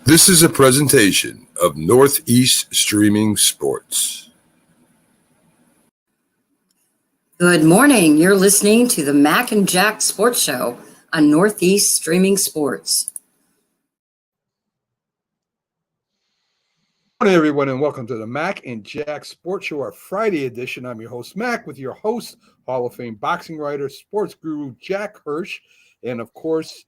This is a presentation of Northeast Streaming Sports. Good morning. You're listening to the Mac and Jack Sports Show on Northeast Streaming Sports. Good morning, everyone, and welcome to the Mac and Jack Sports Show, our Friday edition. I'm your host, Mac, with your host, Hall of Fame boxing writer, sports guru, Jack Hirsch, and, of course,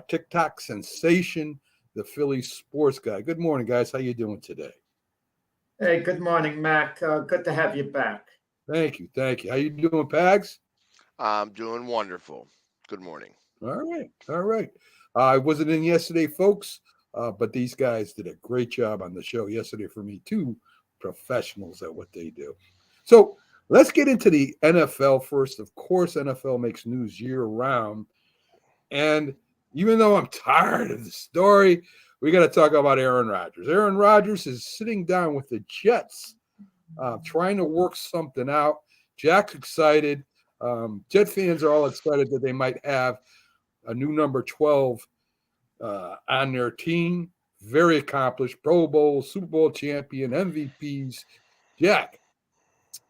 TikTok sensation, the Philly sports guy. Good morning, guys. How you doing today? Hey, good morning, Mac. Good to have you back. Thank you. How you doing, Pags? I'm doing wonderful. Good morning. All right. I wasn't in yesterday, folks, but these guys did a great job on the show yesterday for me. Two professionals at what they do. So let's get into the NFL first. Of course, NFL makes news year-round. And even though I'm tired of the story, we got to talk about Aaron Rodgers. Aaron Rodgers is sitting down with the Jets, trying to work something out. Jack's excited. Jet fans are all excited that they might have a new number 12 on their team. Very accomplished, Pro Bowl, Super Bowl champion, MVPs. Jack,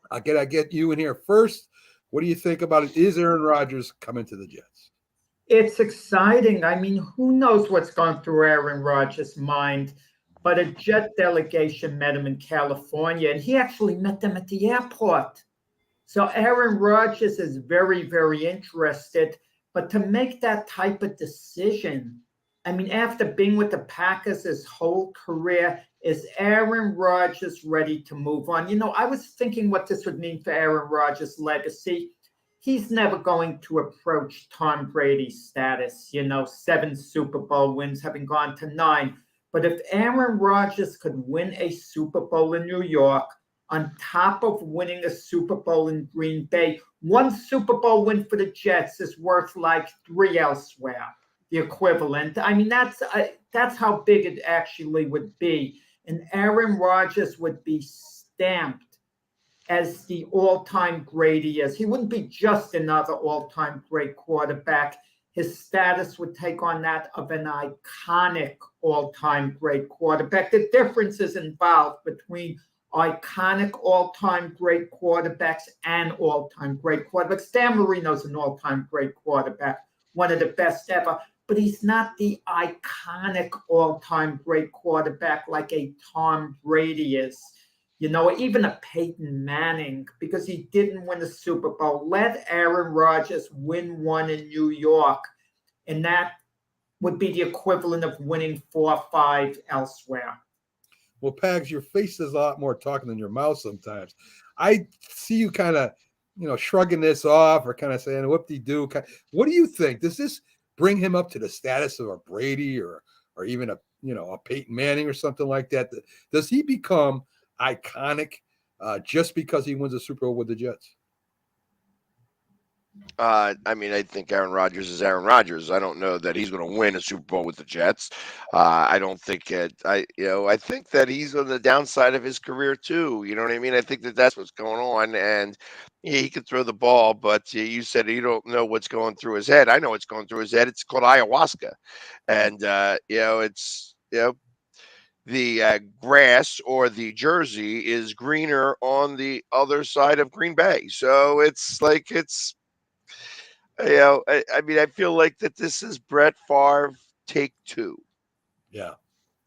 I get you in here first. What do you think about it? Is Aaron Rodgers coming to the Jets? It's exciting. I mean, who knows what's gone through Aaron Rodgers' mind, but a Jet delegation met him in California, and he actually met them at the airport. So Aaron Rodgers is very, very interested, but to make that type of decision, I mean, after being with the Packers his whole career, is Aaron Rodgers ready to move on? You know, I was thinking what this would mean for Aaron Rodgers' legacy. He's never going to approach Tom Brady's status, 7 Super Bowl wins, having gone to 9. But if Aaron Rodgers could win a Super Bowl in New York, on top of winning a Super Bowl in Green Bay, one Super Bowl win for the Jets is worth like 3 elsewhere, the equivalent. I mean, that's how big it actually would be. And Aaron Rodgers would be stamped as the all-time great he is. He wouldn't be just another all-time great quarterback. His status would take on that of an iconic all-time great quarterback. The differences involved between iconic all-time great quarterbacks and all-time great quarterbacks. Dan Marino's an all-time great quarterback, one of the best ever, but he's not the iconic all-time great quarterback like a Tom Brady is. Even a Peyton Manning, because he didn't win the Super Bowl. Let Aaron Rodgers win one in New York, and that would be the equivalent of winning 4 or 5 elsewhere. Well, Pags, your face does a lot more talking than your mouth sometimes. I see you kind of, shrugging this off or kind of saying, whoop-de-doo. What do you think? Does this bring him up to the status of a Brady or even a Peyton Manning or something like that? Does he become iconic just because he wins a Super Bowl with the Jets? I think Aaron Rodgers is Aaron Rodgers. I don't know that he's going to win a Super Bowl with the Jets. I don't think it. I think that he's on the downside of his career too. You know what I mean? I think that that's what's going on, and he could throw the ball, but you said you don't know what's going through his head. I know what's going through his head. It's called ayahuasca, and the grass or the jersey is greener on the other side of Green Bay. So it's like I feel like that this is Brett Favre take 2. Yeah.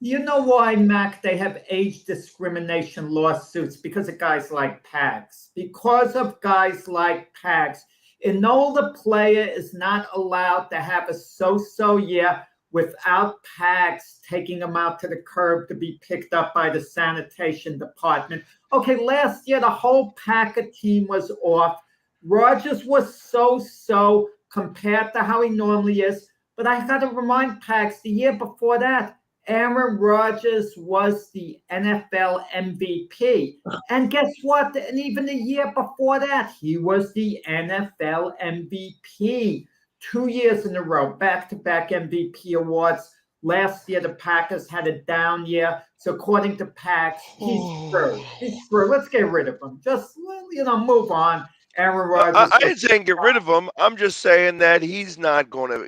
You know why, Mac, they have age discrimination lawsuits? Because of guys like Pags. Because of guys like Pags. An older player is not allowed to have a so-so year without Pags taking him out to the curb to be picked up by the sanitation department. Okay, last year the whole Packer team was off. Rodgers was so-so compared to how he normally is. But I got to remind Pags, the year before that, Aaron Rodgers was the NFL MVP. And guess what? And even the year before that, he was the NFL MVP. 2 years in a row, back-to-back MVP awards. Last year, the Packers had a down year. So according to Pags, he's through. He's through. Let's get rid of him. Just, move on. Aaron Rodgers. I didn't say get rid of him. I'm just saying that he's not going to.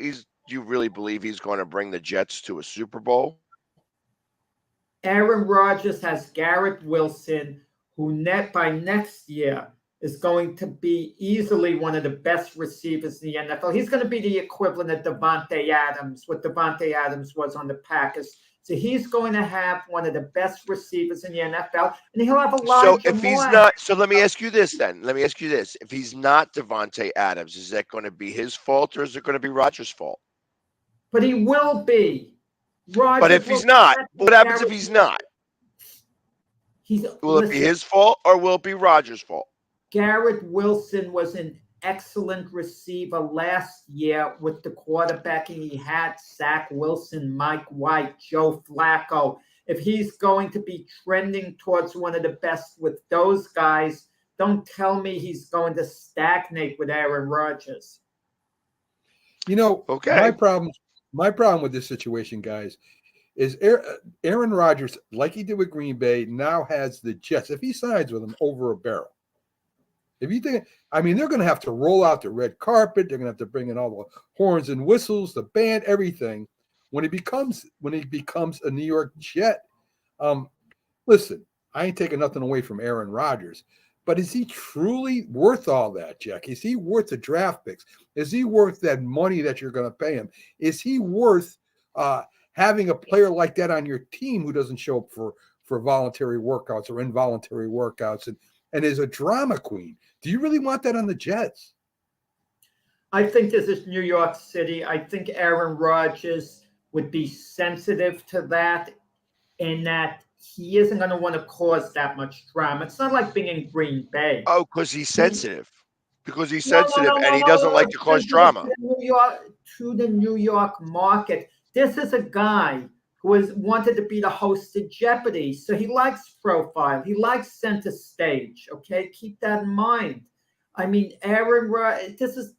Do you really believe he's going to bring the Jets to a Super Bowl? Aaron Rodgers has Garrett Wilson, who by next year is going to be easily one of the best receivers in the NFL. He's going to be the equivalent of Devontae Adams, what Devontae Adams was on the Packers. So he's going to have one of the best receivers in the NFL, and he'll have Elijah So if he's Moore. not, so let me ask you this then. Let me ask you this. If he's not Devontae Adams, is that going to be his fault or is it going to be Rodgers' fault? But he will be. Rodgers But if he's not, what happens if he's not? Will it be his fault or will it be Rodgers' fault? Garrett Wilson was an excellent receiver last year with the quarterbacking he had. Zach Wilson, Mike White, Joe Flacco. If he's going to be trending towards one of the best with those guys, don't tell me he's going to stagnate with Aaron Rodgers. You know, okay. My problem with this situation, guys, is Aaron Rodgers, like he did with Green Bay, now has the Jets. If he signs with them, over a barrel. If you think, I mean, they're going to have to roll out the red carpet. They're going to have to bring in all the horns and whistles, the band, everything. When he becomes a New York Jet, listen, I ain't taking nothing away from Aaron Rodgers, but is he truly worth all that, Jack? Is he worth the draft picks? Is he worth that money that you're going to pay him? Is he worth having a player like that on your team who doesn't show up for voluntary workouts or involuntary workouts and is a drama queen? Do you really want that on the Jets? I think this is New York City. I think Aaron Rodgers would be sensitive to that in that he isn't going to want to cause that much drama. It's not like being in Green Bay. Oh, because he's sensitive. Because he's sensitive and he doesn't like to cause drama. To the New York market. This is a guy who wanted to be the host of Jeopardy. So he likes profile. He likes center stage. Okay, keep that in mind. I mean, Aaron,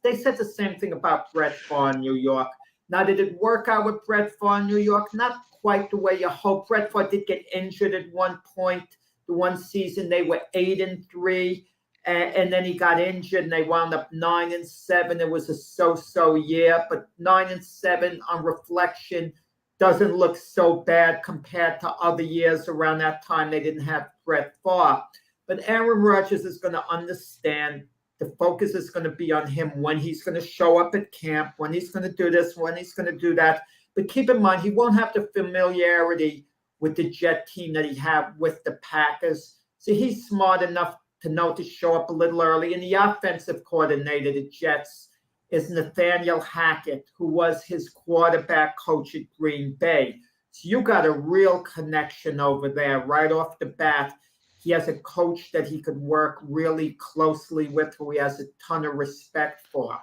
they said the same thing about Brett Favre in New York. Now, did it work out with Brett Favre in New York? Not quite the way you hope. Brett Favre did get injured at one point. The one season they were 8-3, and then he got injured, and they wound up 9-7. It was a so-so year, but 9-7 on reflection doesn't look so bad compared to other years around that time. They didn't have Brett Favre. But Aaron Rodgers is going to understand the focus is going to be on him when he's going to show up at camp, when he's going to do this, when he's going to do that. But keep in mind, he won't have the familiarity with the Jet team that he had with the Packers. So he's smart enough to know to show up a little early. And the offensive coordinator, the Jets, is Nathaniel Hackett, who was his quarterback coach at Green Bay. So you got a real connection over there right off the bat. He has a coach that he could work really closely with, who he has a ton of respect for.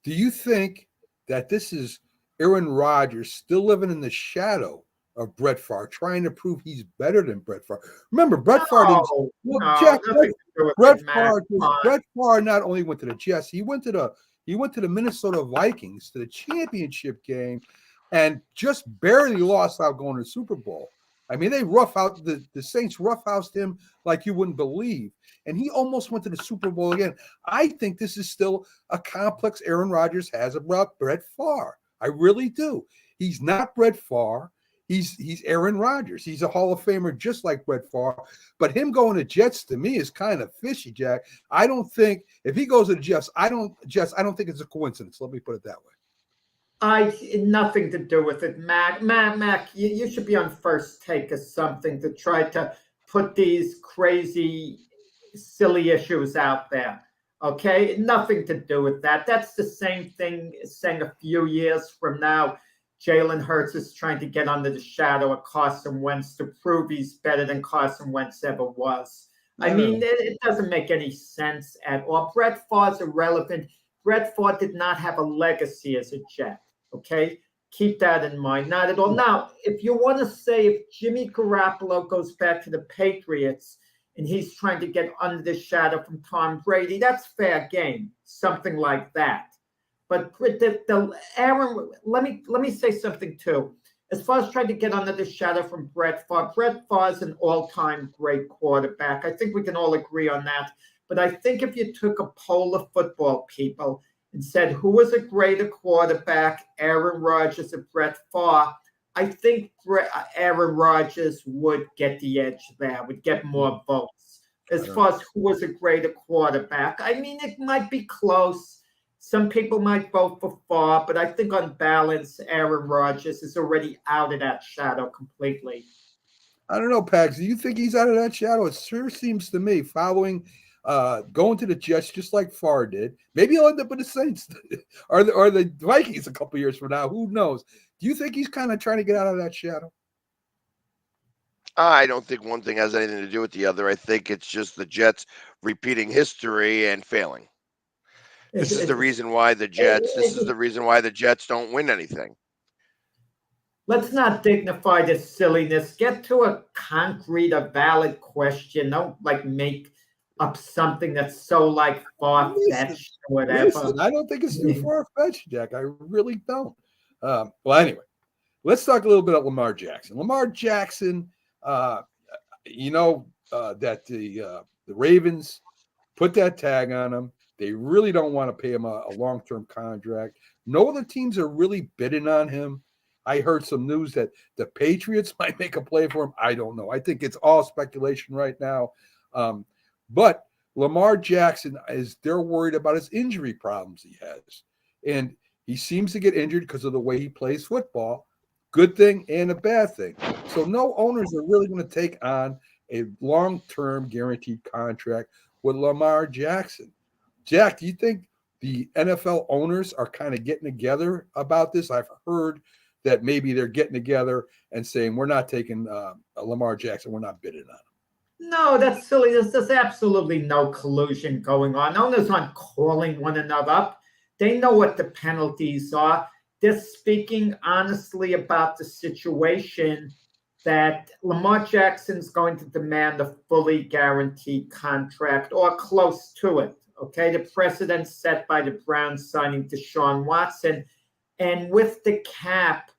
Do you think that this is Aaron Rodgers still living in the shadow of Brett Favre, trying to prove he's better than Brett Favre? Remember, Brett Favre Brett Favre not only went to the Jets, he went to the Minnesota Vikings, to the championship game, and just barely lost out going to the Super Bowl. I mean, they the Saints roughhoused him like you wouldn't believe. And he almost went to the Super Bowl again. I think this is still a complex Aaron Rodgers has about Brett Favre. I really do. He's not Brett Favre. He's Aaron Rodgers. He's a Hall of Famer just like Brett Favre. But him going to Jets to me is kind of fishy, Jack. I don't think if he goes to the Jets, I don't think it's a coincidence. Let me put it that way. Nothing to do with it, Mac. Mac, you should be on First Take or something to try to put these crazy, silly issues out there. Okay, nothing to do with that. That's the same thing as saying a few years from now, Jalen Hurts is trying to get under the shadow of Carson Wentz to prove he's better than Carson Wentz ever was. I mean, it doesn't make any sense at all. Brett Favre's irrelevant. Brett Favre did not have a legacy as a Jet. Okay, keep that in mind. Not at all. Now, if you want to say if Jimmy Garoppolo goes back to the Patriots and he's trying to get under the shadow from Tom Brady, that's fair game. Something like that. But Aaron, let me say something too. As far as trying to get under the shadow from Brett Favre is an all-time great quarterback. I think we can all agree on that. But I think if you took a poll of football people and said who was a greater quarterback, Aaron Rodgers or Brett Favre, I think Aaron Rodgers would get the edge there, would get more votes. As far as who was a greater quarterback, I mean, it might be close. Some people might vote for Favre, but I think on balance, Aaron Rodgers is already out of that shadow completely. I don't know, Pags. Do you think he's out of that shadow? It sure seems to me, following going to the Jets just like Favre did. Maybe he'll end up with the Saints or the Vikings a couple years from now. Who knows? Do you think he's kind of trying to get out of that shadow? I don't think one thing has anything to do with the other. I think it's just the Jets repeating history and failing. This is the reason why the Jets don't win anything. Let's not dignify this silliness. Get to a concrete, a valid question. Don't make up something that's so far-fetched or whatever. Listen, I don't think it's too far-fetched, Jack. I really don't. Well, anyway, let's talk a little bit about Lamar Jackson. Lamar Jackson, that the Ravens put that tag on him. They really don't want to pay him a long-term contract. No other teams are really bidding on him. I heard some news that the Patriots might make a play for him. I don't know. I think it's all speculation right now. But Lamar Jackson, they're worried about his injury problems he has. And he seems to get injured because of the way he plays football. Good thing and a bad thing. So no owners are really going to take on a long-term guaranteed contract with Lamar Jackson. Jack, do you think the NFL owners are kind of getting together about this? I've heard that maybe they're getting together and saying, we're not taking Lamar Jackson. We're not bidding on him. No, that's silly. There's absolutely no collusion going on. Owners aren't calling one another up. They know what the penalties are. They're speaking honestly about the situation that Lamar Jackson's going to demand a fully guaranteed contract or close to it. Okay, the precedent set by the Browns signing Deshaun Watson. And with the cap,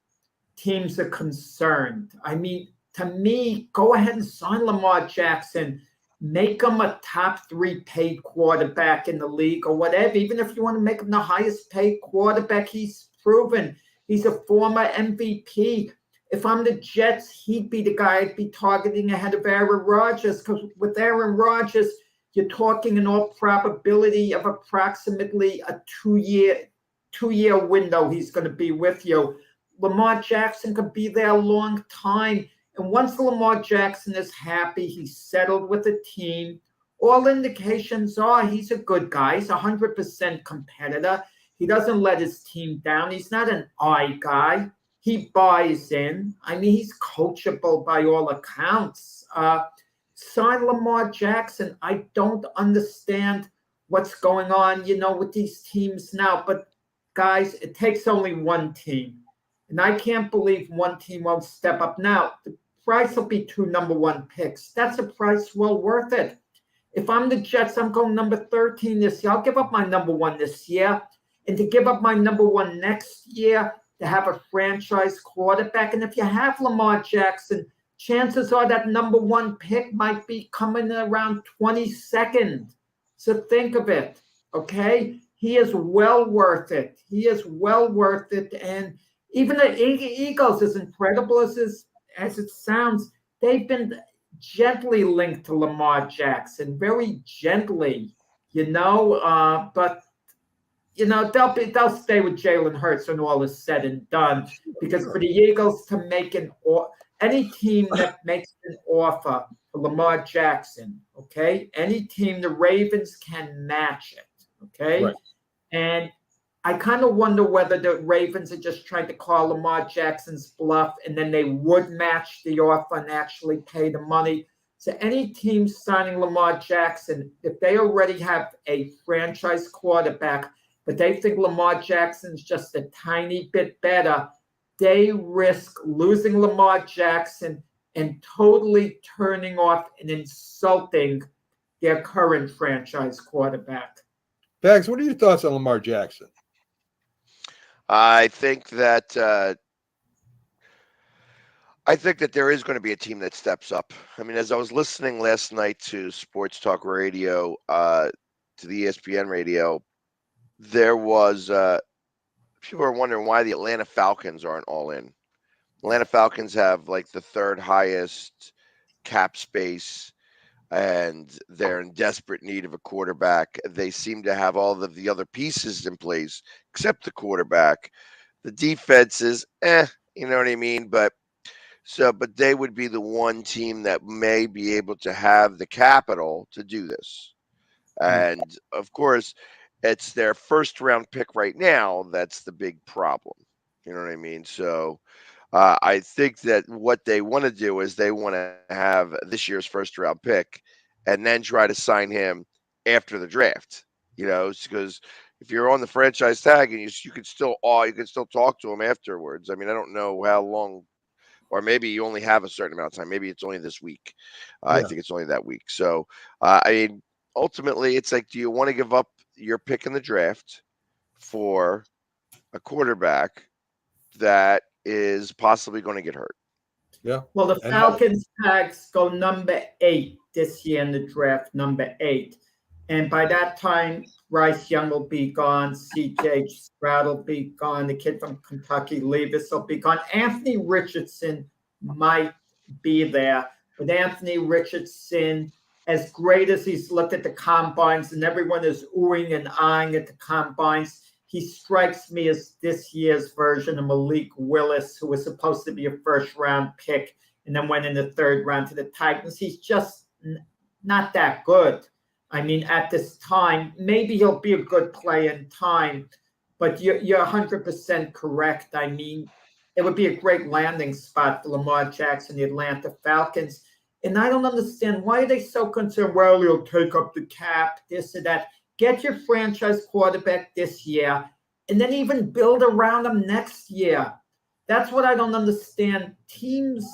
teams are concerned. I mean, to me, go ahead and sign Lamar Jackson. Make him a top 3 paid quarterback in the league or whatever. Even if you want to make him the highest paid quarterback, he's proven. He's a former MVP. If I'm the Jets, he'd be the guy I'd be targeting ahead of Aaron Rodgers, because with Aaron Rodgers, you're talking in all probability of approximately a two-year window he's going to be with you. Lamar Jackson could be there a long time. And once Lamar Jackson is happy, he's settled with the team, all indications are he's a good guy. He's a 100% competitor. He doesn't let his team down. He's not an eye guy. He buys in. I mean, he's coachable by all accounts. Sign Lamar Jackson. I don't understand what's going on, with these teams now. But, guys, it takes only one team. And I can't believe one team won't step up. Now, the price will be 2 number 1 picks. That's a price well worth it. If I'm the Jets, I'm going number 13 this year. I'll give up my number 1 this year. And to give up my number 1 next year, to have a franchise quarterback. And if you have Lamar Jackson, chances are that number 1 pick might be coming around 22nd. So think of it, okay? He is well worth it. He is well worth it. And even the Eagles, as incredible as it sounds, they've been gently linked to Lamar Jackson, very gently, but they'll stay with Jalen Hurts when all is said and done. Because for the Eagles to make any team that makes an offer for Lamar Jackson, okay, any team, the Ravens can match it, okay? Right. And I kind of wonder whether the Ravens are just trying to call Lamar Jackson's bluff, and then they would match the offer and actually pay the money. So any team signing Lamar Jackson, if they already have a franchise quarterback, but they think Lamar Jackson's just a tiny bit better, they risk losing Lamar Jackson and totally turning off and insulting their current franchise quarterback. Bags, what are your thoughts on Lamar Jackson? I think that there is going to be a team that steps up. I mean, as I was listening last night to Sports Talk Radio, to the ESPN radio, there was people are wondering why the Atlanta Falcons aren't all in. Atlanta Falcons have like the third highest cap space, and they're in desperate need of a quarterback. They seem to have all of the other pieces in place except the quarterback. The defense is you know what I mean? But they would be the one team that may be able to have the capital to do this. And of course, it's their first round pick right now. That's the big problem. You know what I mean? So I think that what they want to do is they want to have this year's first round pick and then try to sign him after the draft. Because if you're on the franchise tag and you can still talk to him afterwards. I mean, I don't know how long, or maybe you only have a certain amount of time. Maybe it's only this week. I think it's only that week. So I mean, ultimately, it's like, do you want to give up your pick in the draft for a quarterback that is possibly going to get hurt? Yeah. Well, the Falcons tags go number 8 this year in the draft, number 8. And by that time, Bryce Young will be gone. C.J. Stroud will be gone. The kid from Kentucky, Levis, will be gone. Anthony Richardson might be there. But Anthony Richardson, as great as he's looked at the combines and everyone is oohing and eyeing at the combines, he strikes me as this year's version of Malik Willis, who was supposed to be a first-round pick and then went in the third round to the Titans. He's just not that good. I mean, at this time, maybe he'll be a good player in time, but you're 100% correct. I mean, it would be a great landing spot for Lamar Jackson, the Atlanta Falcons. And I don't understand, why are they so concerned? Well, he'll take up the cap, this or that. Get your franchise quarterback this year, and then even build around him next year. That's what I don't understand. Teams,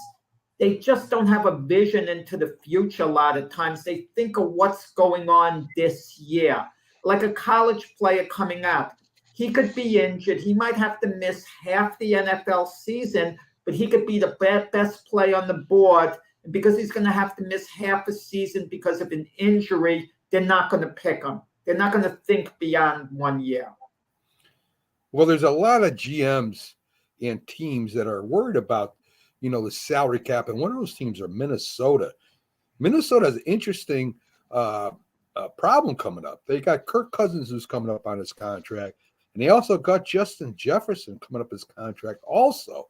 they just don't have a vision into the future a lot of times. They think of what's going on this year. Like a college player coming out. He could be injured. He might have to miss half the NFL season, but he could be the best player on the board. And because he's going to have to miss half a season because of an injury, they're not going to pick him. They're not going to think beyond 1 year. Well, there's a lot of GMs and teams that are worried about, the salary cap. And one of those teams are Minnesota. Minnesota has an interesting problem coming up. They got Kirk Cousins, who's coming up on his contract. And they also got Justin Jefferson coming up his contract also.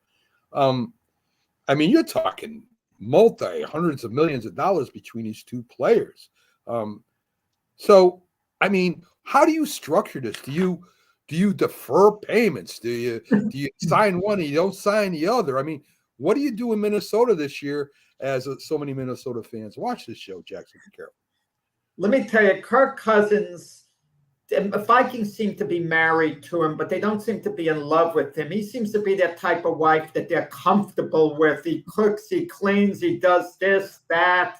I mean, you're talking hundreds of millions of dollars between these two players. So, I mean, how do you structure this? Do you defer payments? Do you sign one and you don't sign the other? I mean, what do you do in Minnesota this year as so many Minnesota fans watch this show, Jackson? Be careful. Let me tell you, Kirk Cousins, the Vikings seem to be married to him, but they don't seem to be in love with him. He seems to be that type of wife that they're comfortable with. He cooks, he cleans, he does this, that,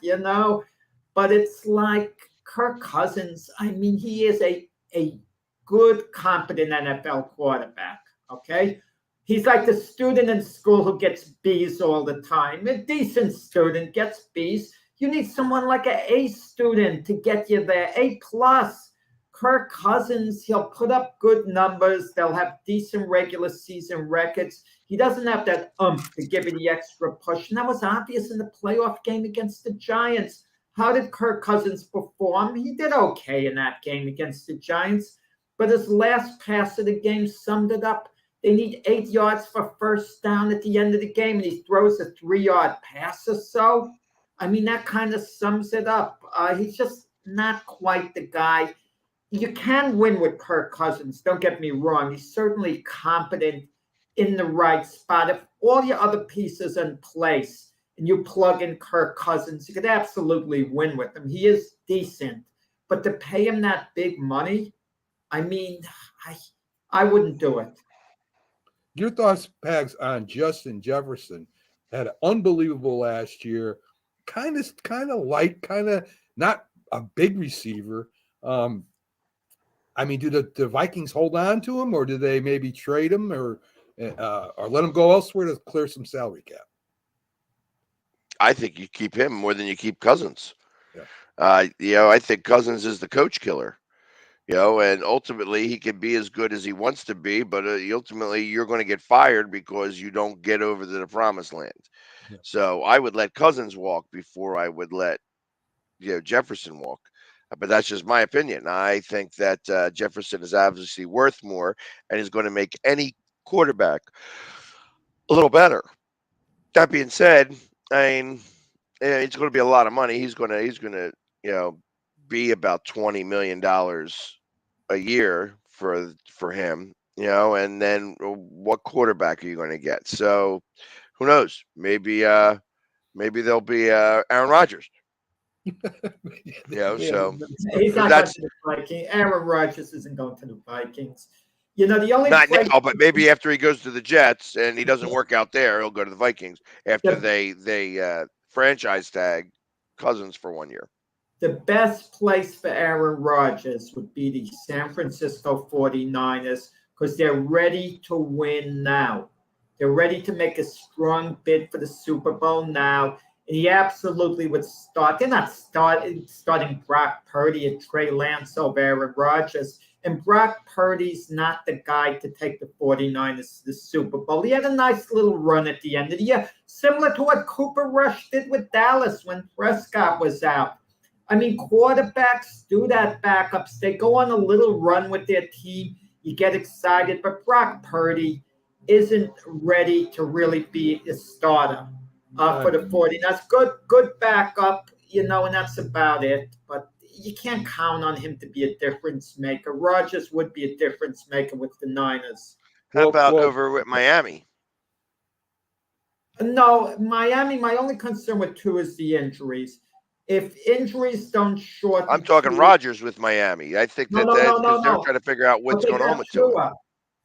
But it's like Kirk Cousins, I mean, he is a good, competent NFL quarterback, okay? He's like the student in school who gets B's all the time. A decent student gets B's. You need someone like an A student to get you there, A+. Kirk Cousins, he'll put up good numbers. They'll have decent regular season records. He doesn't have that to give you the extra push. And that was obvious in the playoff game against the Giants. How did Kirk Cousins perform? He did okay in that game against the Giants. But his last pass of the game summed it up. They need 8 yards for first down at the end of the game, and he throws a 3-yard pass or so. I mean, that kind of sums it up. He's just not quite the guy. You can win with Kirk Cousins, don't get me wrong. He's certainly competent in the right spot. If all your other pieces are in place and you plug in Kirk Cousins, you could absolutely win with him. He is decent. But to pay him that big money, I mean, I wouldn't do it. Your thoughts, Pags, on Justin Jefferson? Had an unbelievable last year. Kind of light, kind of not a big receiver. I mean, do the Vikings hold on to him, or do they maybe trade him, or let him go elsewhere to clear some salary cap? I think you keep him more than you keep Cousins. Yeah. I think Cousins is the coach killer. And ultimately he can be as good as he wants to be, but ultimately you're going to get fired because you don't get over to the promised land. Yeah. So I would let Cousins walk before I would let Jefferson walk. But that's just my opinion. I think that Jefferson is obviously worth more and is going to make any quarterback a little better. That being said, I mean, it's going to be a lot of money. He's going to be about $20 million a year for him. And then what quarterback are you going to get? So who knows? Maybe there'll be Aaron Rodgers. Yeah. So He's not going that's to the Vikings. Aaron Rodgers isn't going to the Vikings. The only not place now, but maybe after he goes to the Jets and he doesn't work out there, he'll go to the Vikings after the, they franchise tag Cousins for 1 year. the best place for Aaron Rodgers would be the San Francisco 49ers because they're ready to win now. They're ready to make a strong bid for the Super Bowl now. And he absolutely would start. They're not starting Brock Purdy and Trey Lance over Aaron Rodgers. And Brock Purdy's not the guy to take the 49ers to the Super Bowl. He had a nice little run at the end of the year, similar to what Cooper Rush did with Dallas when Prescott was out. I mean, quarterbacks do that, backups. They go on a little run with their team. You get excited. But Brock Purdy isn't ready to really be a starter for the 49ers. Good backup, and that's about it. But you can't count on him to be a difference maker. Rodgers would be a difference maker with the Niners. How about over with Miami? No, Miami, my only concern with Tua is the injuries. If injuries don't shorten, I'm talking Rodgers with Miami. I think no, because they're trying to figure out what's going on with Tua.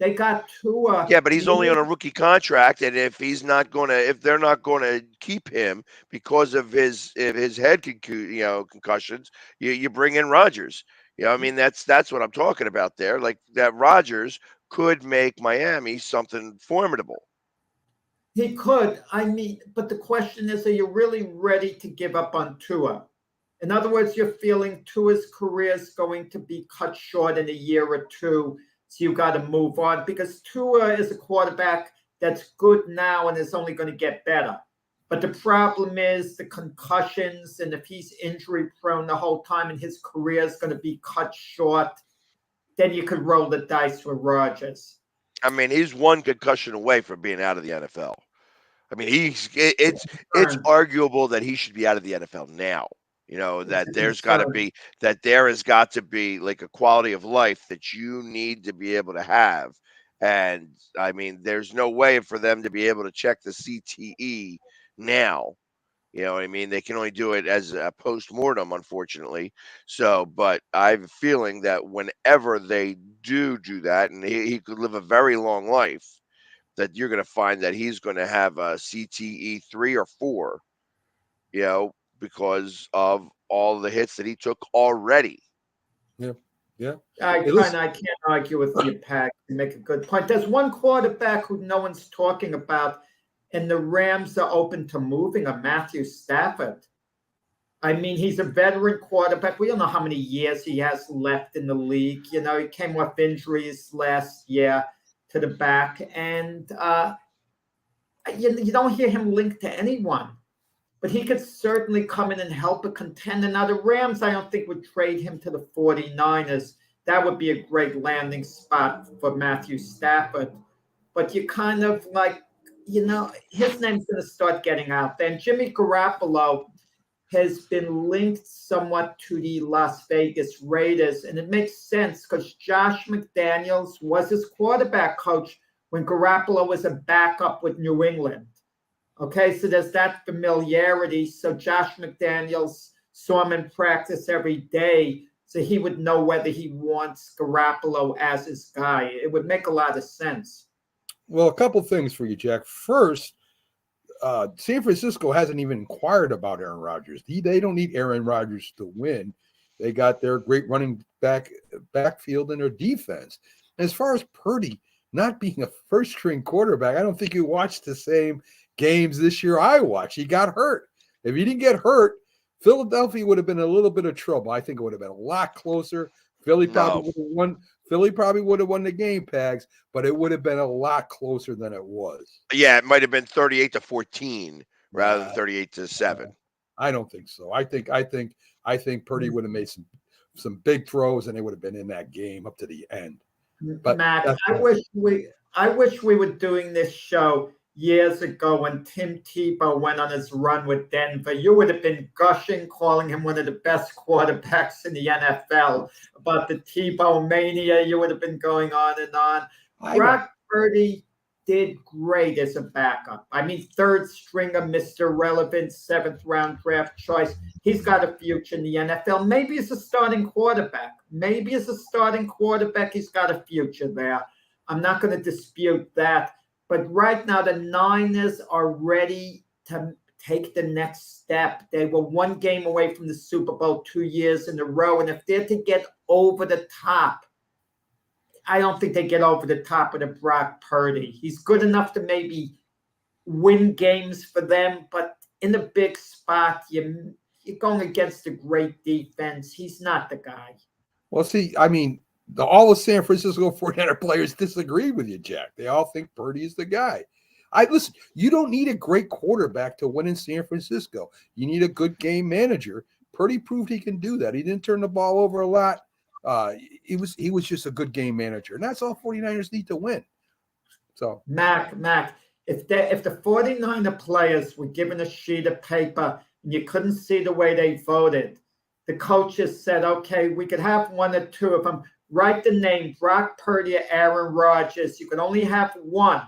They got Tua. Yeah, but he's only on a rookie contract, and if they're not going to keep him because of his head concussions, you bring in Rodgers. I mean that's what I'm talking about there. Like that Rodgers could make Miami something formidable. He could. I mean, but the question is, are you really ready to give up on Tua? In other words, you're feeling Tua's career is going to be cut short in a year or two, so you got to move on because Tua is a quarterback that's good now and is only going to get better. But the problem is the concussions, and if he's injury prone the whole time and his career is going to be cut short, then you could roll the dice with Rodgers. I mean, he's one concussion away from being out of the NFL. I mean, it's arguable that he should be out of the NFL now. That there has got to be like a quality of life that you need to be able to have. And I mean, there's no way for them to be able to check the CTE now. You know what I mean? They can only do it as a post-mortem, unfortunately. So, but I have a feeling that whenever they do that, and he could live a very long life, that you're going to find that he's going to have a CTE 3 or 4, because of all the hits that he took already. Yeah. I can't argue with you, Pat. You make a good point. There's one quarterback who no one's talking about, and the Rams are open to moving him, Matthew Stafford. I mean, he's a veteran quarterback. We don't know how many years he has left in the league. He came off injuries last year to the back, and you don't hear him linked to anyone. But he could certainly come in and help a contender. Now, the Rams, I don't think, would trade him to the 49ers. That would be a great landing spot for Matthew Stafford. But you kind of like, his name's going to start getting out there. And Jimmy Garoppolo has been linked somewhat to the Las Vegas Raiders. And it makes sense because Josh McDaniels was his quarterback coach when Garoppolo was a backup with New England. Okay, so there's that familiarity. So Josh McDaniels saw him in practice every day, so he would know whether he wants Garoppolo as his guy. It would make a lot of sense. Well, a couple things for you, Jack. First, San Francisco hasn't even inquired about Aaron Rodgers. They don't need Aaron Rodgers to win. They got their great running backfield and their defense. And as far as Purdy not being a first-string quarterback, I don't think he watched the same games this year I watched. He got hurt. If he didn't get hurt, Philadelphia would have been a little bit of trouble. I think it would have been a lot closer. Philly No. probably would have won. Philly probably would have won the game, Pags, but it would have been a lot closer than it was. Yeah, it might have been 38-14 rather than Nah, 38-7. I don't think so. I think Purdy would have made some big throws, and they would have been in that game up to the end. But Mac, I wish we were doing this show years ago when Tim Tebow went on his run with Denver. You would have been gushing, calling him one of the best quarterbacks in the NFL. About the Tebow mania, you would have been going on and on. Brock Purdy did great as a backup. I mean, third stringer, Mr. Relevant, 7th round draft choice. He's got a future in the NFL. Maybe as a starting quarterback. He's got a future there. I'm not going to dispute that. But right now, the Niners are ready to take the next step. They were one game away from the Super Bowl 2 years in a row. And if they're to get over the top, I don't think they get over the top of the Brock Purdy. He's good enough to maybe win games for them, but in a big spot, you're going against a great defense. He's not the guy. Well, see, I mean, all the San Francisco 49er players disagree with you, Jack. They all think Purdy is the guy. Listen, you don't need a great quarterback to win in San Francisco. You need a good game manager. Purdy proved he can do that. He didn't turn the ball over a lot. He was just a good game manager, and that's all 49ers need to win. So Mac, if the 49er players were given a sheet of paper and you couldn't see the way they voted, the coaches said, okay, we could have one or two of them. Write the name Brock Purdy or Aaron Rodgers. You can only have one,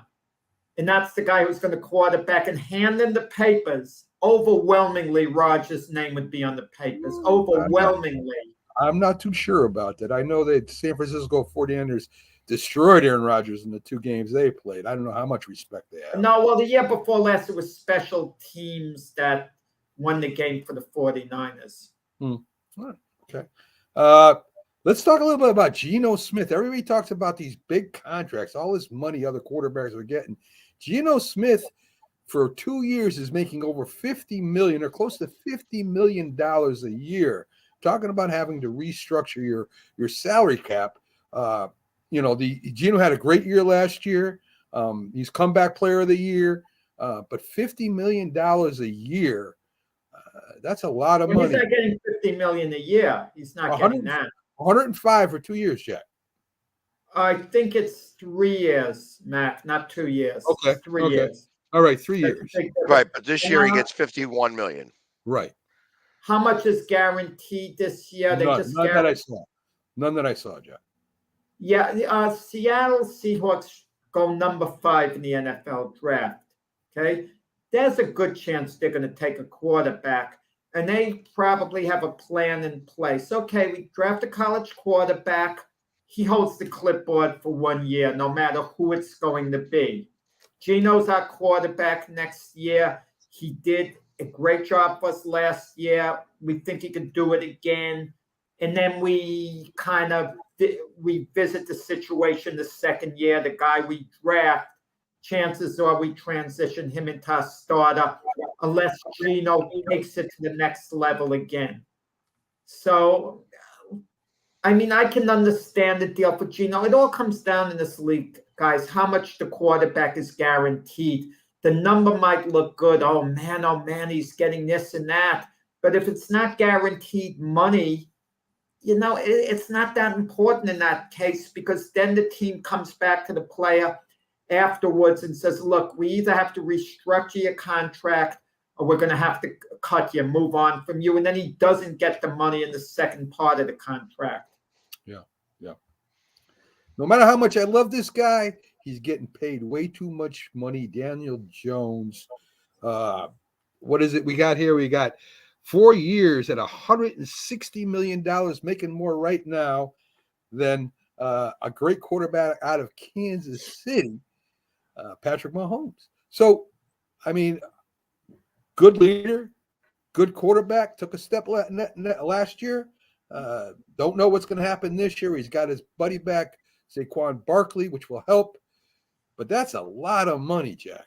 and that's the guy who's going to quarterback, and hand them the papers. Overwhelmingly, Rodgers' name would be on the papers. Overwhelmingly. I'm not too sure about that. I know that San Francisco 49ers destroyed Aaron Rodgers in the 2 games they played. I don't know how much respect they have. No, well, the year before last, it was special teams that won the game for the 49ers. Okay. Let's talk a little bit about Geno Smith. Everybody talks about these big contracts, all this money other quarterbacks are getting. Geno Smith, for 2 years, is making over $50 million or close to $50 million a year. Talking about having to restructure your salary cap. Geno had a great year last year. He's comeback player of the year, but $50 million a year, that's a lot of money. He's not getting $50 million a year. He's not getting that. 105 for 2 years, Jack. I think it's 3 years, Mac, not 2 years. Okay. It's 3 years. All right, 3 years. Right, but this year he gets $51 million. Right. How much is guaranteed this year? None that I saw. None that I saw, Jack. Yeah, Seattle Seahawks go number 5 in the NFL draft. Okay, there's a good chance they're going to take a quarterback, and they probably have a plan in place. Okay, we draft a college quarterback. He holds the clipboard for 1 year, no matter who it's going to be. Geno's our quarterback next year. He did a great job for us last year. We think he can do it again. And then we kind of revisit the situation the second year. The guy we draft, chances are we transition him into our starter unless Geno takes it to the next level again. So, I mean, I can understand the deal for Geno. It all comes down in this league, guys, how much the quarterback is guaranteed. The number might look good. Oh, man, he's getting this and that. But if it's not guaranteed money, it's not that important in that case, because then the team comes back to the player afterwards and says, look, we either have to restructure your contract or we're going to have to cut you, move on from you. And then he doesn't get the money in the second part of the contract. Yeah. No matter how much I love this guy, he's getting paid way too much money. Daniel Jones. What is it we got here? We got 4 years at $160 million, making more right now than a great quarterback out of Kansas City, Patrick Mahomes. So, I mean, good leader, good quarterback, took a step last year. Don't know what's going to happen this year. He's got his buddy back, Saquon Barkley, which will help. But that's a lot of money, Jack.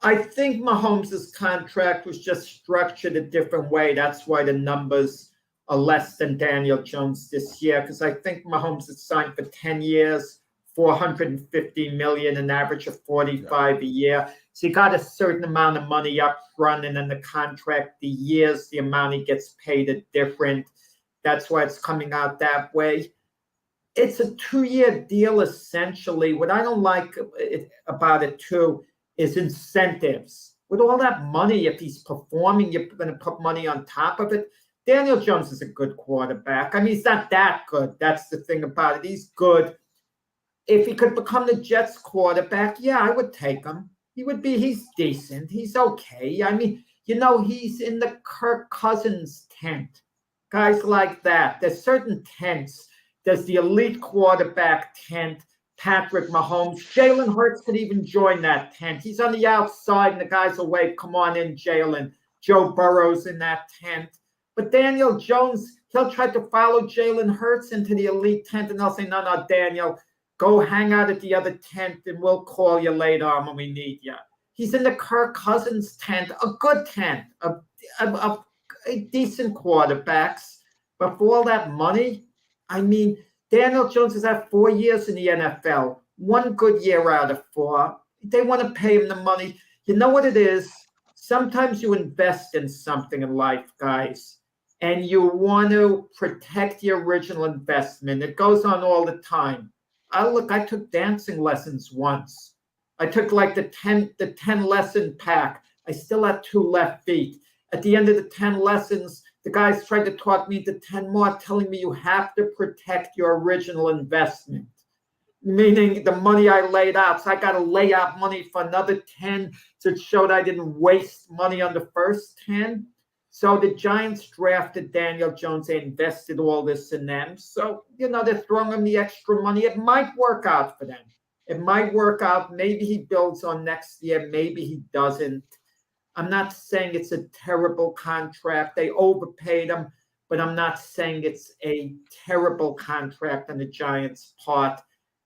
I think Mahomes' contract was just structured a different way. That's why the numbers less than Daniel Jones this year because I think Mahomes is signed for 10 years, 450 million, an average of 45 a year. So he got a certain amount of money up front, and then the contract, the years, the amount he gets paid are different. That's why it's coming out that way. It's a 2-year deal, essentially. What I don't like about it, too, is incentives. With all that money, if he's performing, you're going to put money on top of it. Daniel Jones is a good quarterback. I mean, he's not that good. That's the thing about it. He's good. If he could become the Jets quarterback, yeah, I would take him. He's decent. He's okay. I mean, he's in the Kirk Cousins tent. Guys like that. There's certain tents. There's the elite quarterback tent, Patrick Mahomes. Jalen Hurts could even join that tent. He's on the outside, and the guys will wave, come on in, Jalen. Joe Burrow's in that tent. But Daniel Jones, he'll try to follow Jalen Hurts into the elite tent, and they'll say, no, Daniel, go hang out at the other tent, and we'll call you later on when we need you. He's in the Kirk Cousins tent, a good tent, a decent quarterbacks. But for all that money, I mean, Daniel Jones has had 4 years in the NFL, 1 good year out of 4. They want to pay him the money. You know what it is? Sometimes you invest in something in life, guys, and you want to protect the original investment. It goes on all the time. I took dancing lessons once. I took like the 10 lesson pack. I still had 2 left feet. At the end of the 10 lessons, the guys tried to talk me to 10 more, telling me you have to protect your original investment, meaning the money I laid out. So I got to lay out money for another 10 to show that I didn't waste money on the first 10. So the Giants drafted Daniel Jones. They invested all this in them. So, they're throwing him the extra money. It might work out for them. It might work out. Maybe he builds on next year. Maybe he doesn't. I'm not saying it's a terrible contract. They overpaid him, but I'm not saying it's a terrible contract on the Giants' part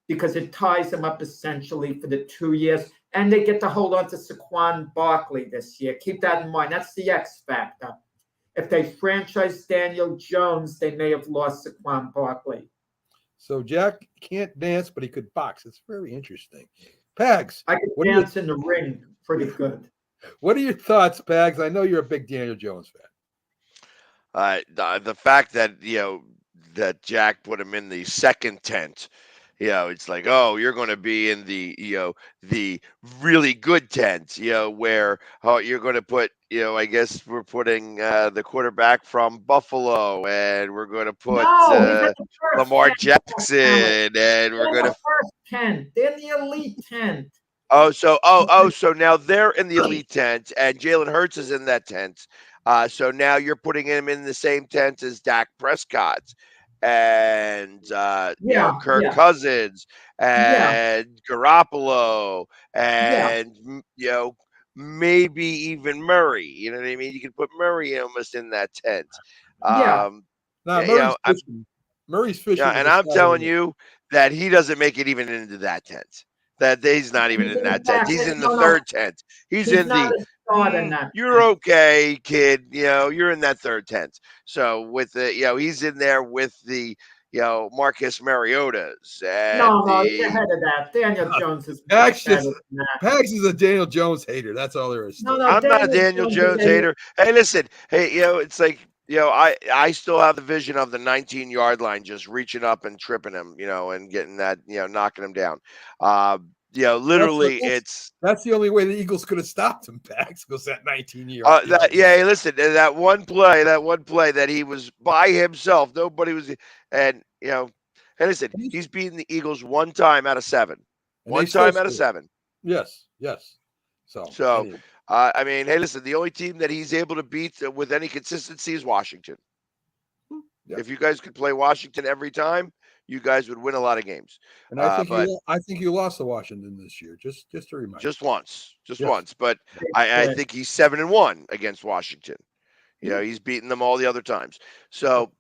because it ties them up essentially for the 2 years. And they get to hold on to Saquon Barkley this year. Keep that in mind. That's the X factor. If they franchise Daniel Jones, they may have lost Saquon Barkley. So Jack can't dance, but he could box. It's very interesting. Pags. I could dance in the ring pretty good. What are your thoughts, Pags? I know you're a big Daniel Jones fan. The fact that that Jack put him in the second tent, it's like, oh, you're going to be in the really good tent, where you're going to put, I guess we're putting the quarterback from Buffalo, and we're going to put Lamar Jackson, and we're going to first tent. They're in the elite tent. So now they're in the elite tent, and Jalen Hurts is in that tent. So now you're putting him in the same tent as Dak Prescott and Kirk Cousins and Garoppolo and maybe even Murray. You know what I mean? You can put Murray almost in that tent. Murray's fishing. Yeah, and I'm telling you that he doesn't make it even into that tent. That he's not even in that tent. He's in the third tent. He's in the. You're okay, kid. You're in that third tent. So with the, he's in there with the, Marcus Mariotas. And he's ahead of that. Daniel Jones is. Pags is a Daniel Jones hater. That's all there is. I'm not a Daniel Jones hater. Hey, listen. Hey, it's like. I still have the vision of the 19-yard line just reaching up and tripping him, and getting that, knocking him down. Literally, that's the only way the Eagles could have stopped him, Pax, because that 19-yard. Listen, that one play that he was by himself, nobody was, and hey, listen, he's beaten the Eagles 1 time out of 7. One time out of 7. Yes. So. Anyway. Hey, listen, the only team that he's able to beat with any consistency is Washington. Yep. If you guys could play Washington every time, you guys would win a lot of games. And I think you lost to Washington this year, just to remind you. Just once. But I think he's 7-1 against Washington. He's beaten them all the other times. So,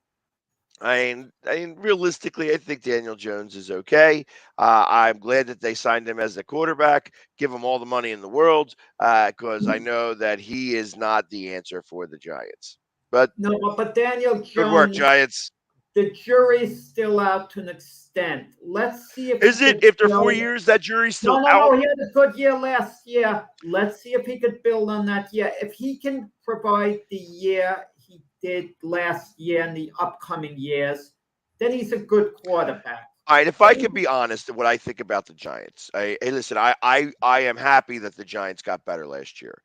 realistically, I think Daniel Jones is okay. I'm glad that they signed him as a quarterback. Give him all the money in the world because I know that he is not the answer for the Giants. But No, but Daniel good work, Jones, Giants. the jury's still out to an extent. Let's see if Is he it could after 4 build. years that jury's No, still no, out? no. He had a good year last year. Let's see if he could build on that year. If he can provide the year he did last year and the upcoming years, then he's a good quarterback. All right, if I can be honest, what I think about the Giants. Hey, listen, I am happy that the Giants got better last year.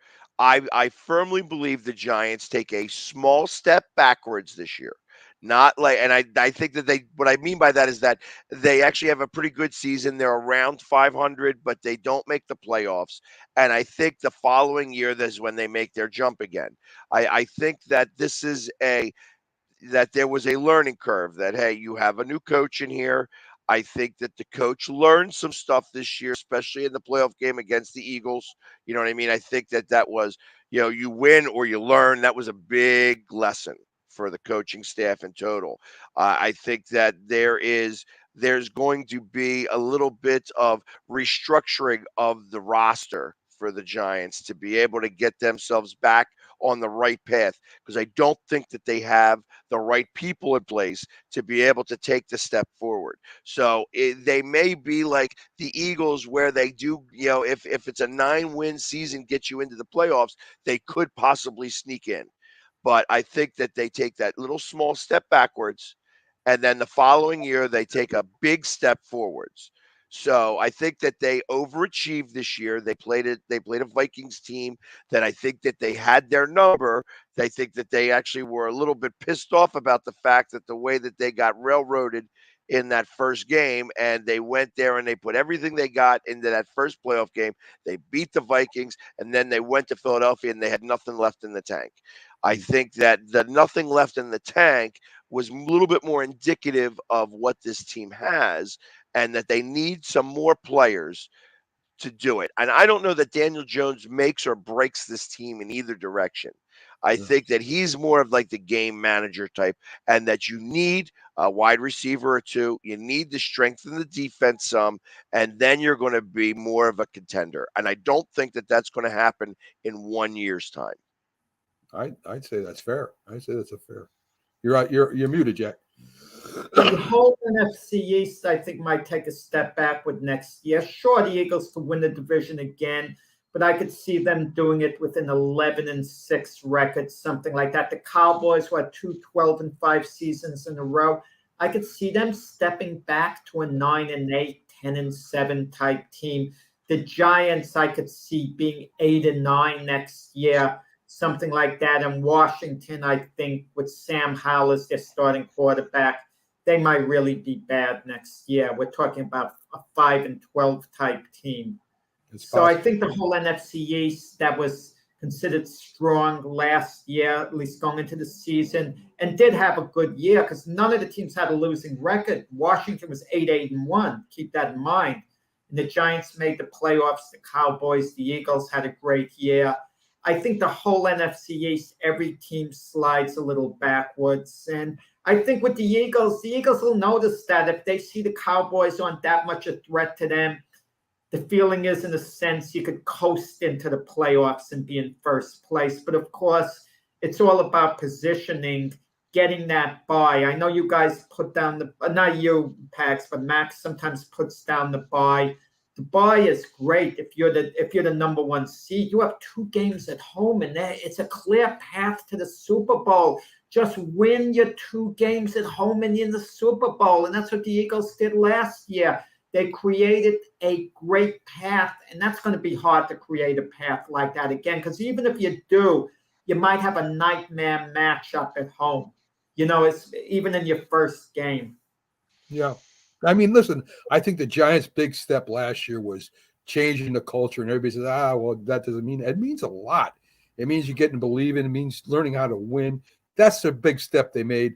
I firmly believe the Giants take a small step backwards this year. Not like, and I think that what I mean by that is that they actually have a pretty good season. They're around 500, but they don't make the playoffs. And I think the following year, that's when they make their jump again. I think that this is that there was a learning curve that, hey, you have a new coach in here. I think that the coach learned some stuff this year, especially in the playoff game against the Eagles. You know what I mean? I think that was, you win or you learn. That was a big lesson for the coaching staff in total. I think that there's going to be a little bit of restructuring of the roster for the Giants to be able to get themselves back on the right path, because I don't think that they have the right people in place to be able to take the step forward. So they may be like the Eagles, where they do, if it's a 9-win season, get you into the playoffs, they could possibly sneak in. But I think that they take that little small step backwards, and then the following year they take a big step forwards. So I think that they overachieved this year. They played a Vikings team that I think that they had their number. I think that they actually were a little bit pissed off about the fact that the way that they got railroaded in that first game, and they went there and they put everything they got into that first playoff game. They beat the Vikings, and then they went to Philadelphia and they had nothing left in the tank. I think that the nothing left in the tank was a little bit more indicative of what this team has, and that they need some more players to do it. And I don't know that Daniel Jones makes or breaks this team in either direction. I think that he's more of like the game manager type, and that you need a wide receiver or two. You need to strengthen the defense some, and then you're going to be more of a contender. And I don't think that that's going to happen in 1 year's time. I'd say that's fair. I'd say that's a fair. You're right. You're muted, Jack. The whole NFC East, I think, might take a step backward next year. Sure, the Eagles to win the division again, but I could see them doing it with an 11-6 record, something like that. The Cowboys who had 2 12-5 seasons in a row. I could see them stepping back to a 9-8, 10-7 type team. The Giants, I could see being 8-9 next year, something like that. And Washington, I think, with Sam Howell as their starting quarterback, they might really be bad next year. We're talking about a 5-12 type team. So I think the whole NFC East that was considered strong last year, at least going into the season, and did have a good year because none of the teams had a losing record. Washington was 8-1. Keep that in mind. And the Giants made the playoffs. The Cowboys, the Eagles had a great year. I think the whole NFC East, every team slides a little backwards. And I think with the Eagles will notice that if they see the Cowboys aren't that much a threat to them, the feeling is, in a sense, you could coast into the playoffs and be in first place. But of course, it's all about positioning, getting that bye. I know you guys put down not you, Pax, but Max sometimes puts down the bye. The bye is great if you're the number one seed. You have 2 games at home, and it's a clear path to the Super Bowl. Just win your 2 games at home and you're in the Super Bowl. And that's what the Eagles did last year. They created a great path, and that's going to be hard to create a path like that again, because even if you do, you might have a nightmare matchup at home. It's even in your first game. Yeah. I mean, listen, I think the Giants' big step last year was changing the culture, and everybody says, well, that doesn't mean it means a lot. It means you get to believe in it. It means learning how to win. That's a big step they made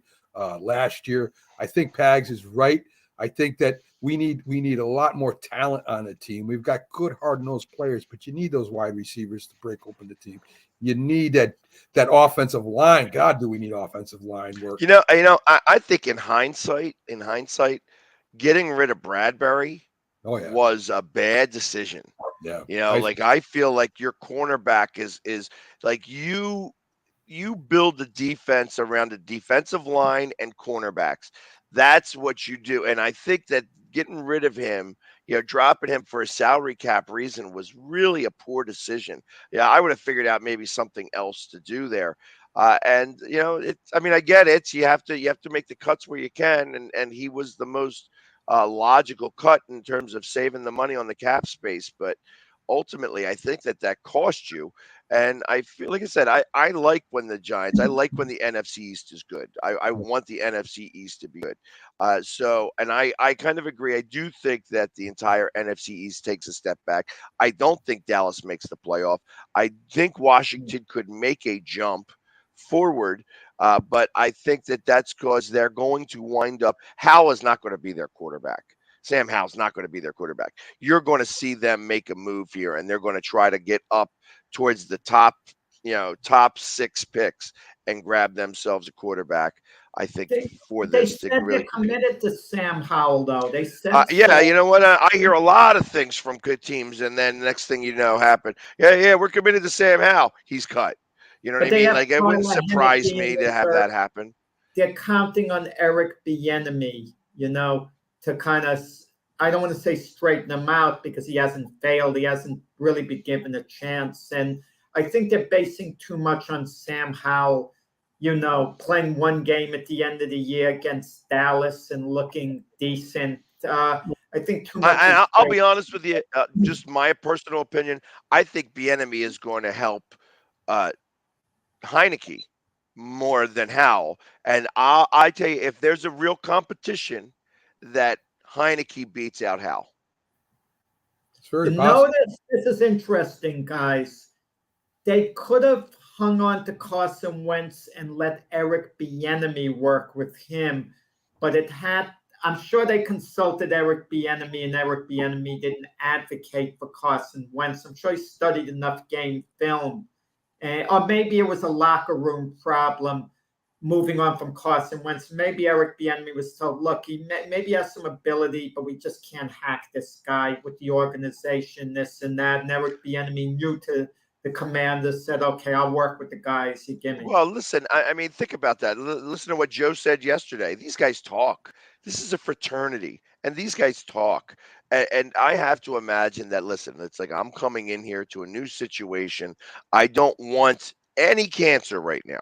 last year. I think Pags is right. I think that we need a lot more talent on the team. We've got good, hard-nosed players, but you need those wide receivers to break open the team. You need that offensive line. God, do we need offensive line work? I think in hindsight, getting rid of Bradbury was a bad decision. Yeah. I feel like your cornerback is like you you build the defense around the defensive line and cornerbacks. That's what you do. And I think that getting rid of him, dropping him for a salary cap reason was really a poor decision. Yeah, I would have figured out maybe something else to do there. And I mean, I get it. You have to make the cuts where you can, and he was the most logical cut in terms of saving the money on the cap space. But ultimately, I think that cost you. And I feel, like I said, I like when the Giants, I like when the NFC East is good. I want the NFC East to be good. And I kind of agree. I do think that the entire NFC East takes a step back. I don't think Dallas makes the playoff. I think Washington could make a jump forward, but I think that's because they're going to wind up. Howell is not going to be their quarterback. Sam Howell's not going to be their quarterback. You're going to see them make a move here, and they're going to try to get up towards the top 6 picks and grab themselves a quarterback. I think for They this, said to really they're committed to Sam Howell, though. They said yeah, so. you know what? I hear a lot of things from good teams, and then next thing you know, happen. Yeah, we're committed to Sam Howell. He's cut. You know what But I they mean? have Like, it wouldn't Tyler surprise Henneke me in to have reserve. that happen. They're counting on Eric Bieniemy, to kind of, I don't want to say straighten him out because he hasn't failed. He hasn't really been given a chance. And I think they're basing too much on Sam Howell, playing one game at the end of the year against Dallas and looking decent. I think too much is I'll be honest with you. Just my personal opinion. I think Bieniemy is going to help Heineke more than Howell. And I tell you, if there's a real competition, that Heineke beats out Howell. It's very You possible. notice this is interesting, guys. They could have hung on to Carson Wentz and let Eric Bieniemy work with him, but I'm sure they consulted Eric Bieniemy, and Eric Bieniemy didn't advocate for Carson Wentz. I'm sure he studied enough game film. Or maybe it was a locker room problem moving on from Carson Wentz. Maybe Eric Bieniemy was told, look, he maybe has some ability, but we just can't hack this guy with the organization, this and that. And Eric Bieniemy knew to the commander, said, okay, I'll work with the guys you give me. Well, listen, I mean, think about that. Listen to what Joe said yesterday. These guys talk. This is a fraternity, and these guys talk. And I have to imagine that, listen, it's like I'm coming in here to a new situation. I don't want any cancer right now.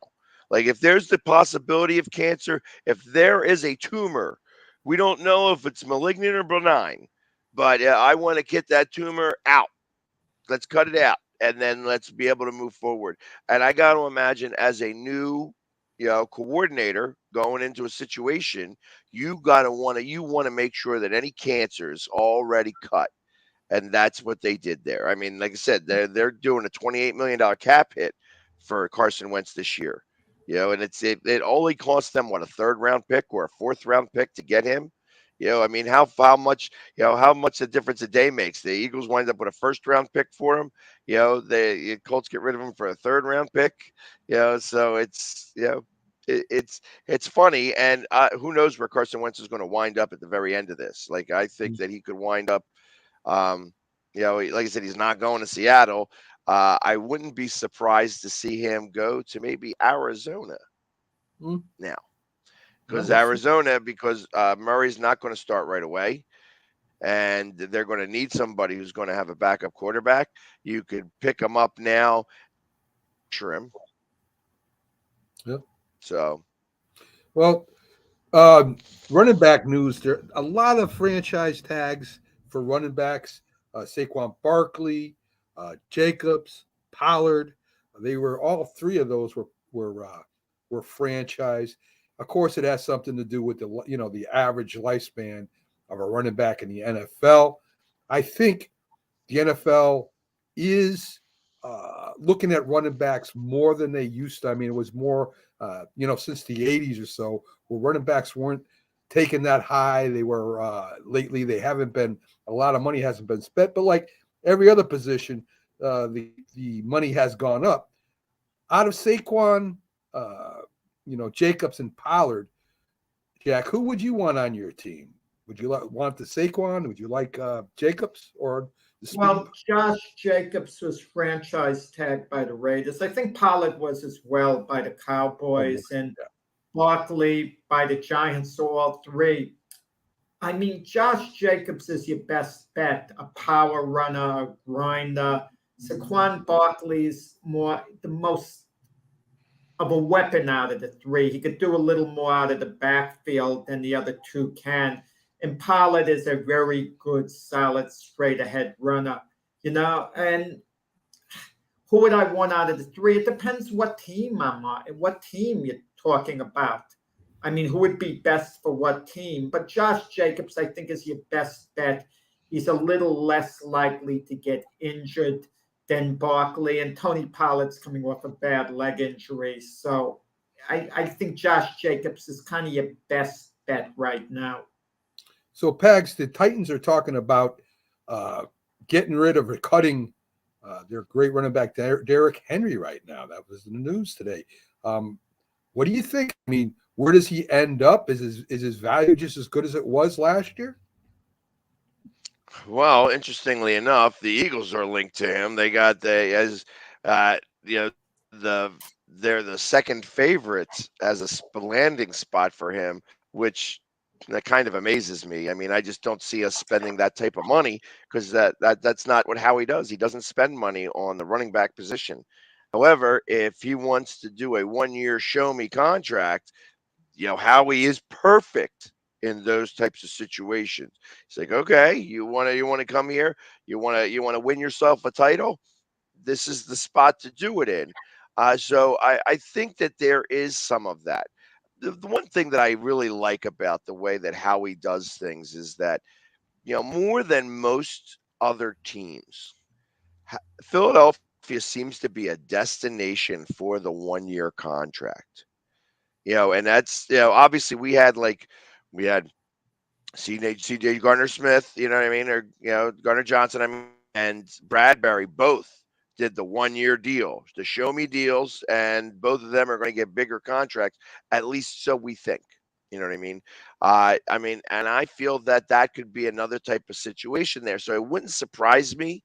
Like, if there's the possibility of cancer, if there is a tumor, we don't know if it's malignant or benign, but I want to get that tumor out. Let's cut it out, and then let's be able to move forward. And I got to imagine, as a new, coordinator going into a situation, you want to make sure that any cancer is already cut, and that's what they did there. I mean, like I said, they're doing a $28 million cap hit for Carson Wentz this year. And it only cost them what, a 3rd round pick or a 4th round pick to get him. I mean, how much the difference a day makes. The Eagles wind up with a 1st round pick for him. The Colts get rid of him for a 3rd round pick. So it's funny, and who knows where Carson Wentz is going to wind up at the very end of this. Like, I think that he could wind up, like I said, he's not going to Seattle. I wouldn't be surprised to see him go to maybe Arizona now. Because Murray's not going to start right away, and they're going to need somebody who's going to have a backup quarterback. You could pick him up now, trim. Yep. So, well, running back news. There a lot of franchise tags for running backs. Saquon Barkley, Jacobs, Pollard. They were all 3 of those were franchise. Of course, it has something to do with the average lifespan of a running back in the NFL. I think the NFL is looking at running backs more than they used to. I mean, it was more, since the 80s or so, where running backs weren't taken that high. They were lately. They haven't been. A lot of money hasn't been spent, but like every other position, the money has gone up. Out of Saquon, Jacobs and Pollard, Jack, who would you want on your team? Would you want the Saquon? Would you like Jacobs, or Well, Josh Jacobs was franchise tagged by the Raiders. I think Pollard was as well by the Cowboys, and Barkley by the Giants, so all three. I mean, Josh Jacobs is your best bet, a power runner, a grinder. Saquon Barkley's the most of a weapon out of the three. He could do a little more out of the backfield than the other two can. And Pollard is a very good, solid, straight ahead runner, and who would I want out of the three? It depends what team I'm on, what team you're talking about. I mean, who would be best for what team? But Josh Jacobs, I think, is your best bet. He's a little less likely to get injured than Barkley, and Tony Pollard's coming off a bad leg injury. So I think Josh Jacobs is kind of your best bet right now. So, Pags, the Titans are talking about getting rid of or cutting their great running back, Derrick Henry, right now. That was in the news today. What do you think? I mean, where does he end up? Is his value just as good as it was last year? Well, interestingly enough, the Eagles are linked to him. They got they're the second favorites as a landing spot for him, which that kind of amazes me. I mean, I just don't see us spending that type of money because that's not what Howie does. He doesn't spend money on the running back position. However, if he wants to do a 1-year show me contract, Howie is perfect in those types of situations. It's like, okay, you want to come here, you want to win yourself a title. This is the spot to do it in. So I think that there is some of that. The one thing that I really like about the way that Howie does things is that, more than most other teams, Philadelphia seems to be a destination for the 1-year contract. And that's, obviously we had C.J. Gardner-Smith, you know what I mean? Or, Gardner Johnson, and Bradbury both did the 1-year deal, the show me deals, and both of them are going to get bigger contracts, at least so we think. You know what I mean? And I feel that could be another type of situation there. So it wouldn't surprise me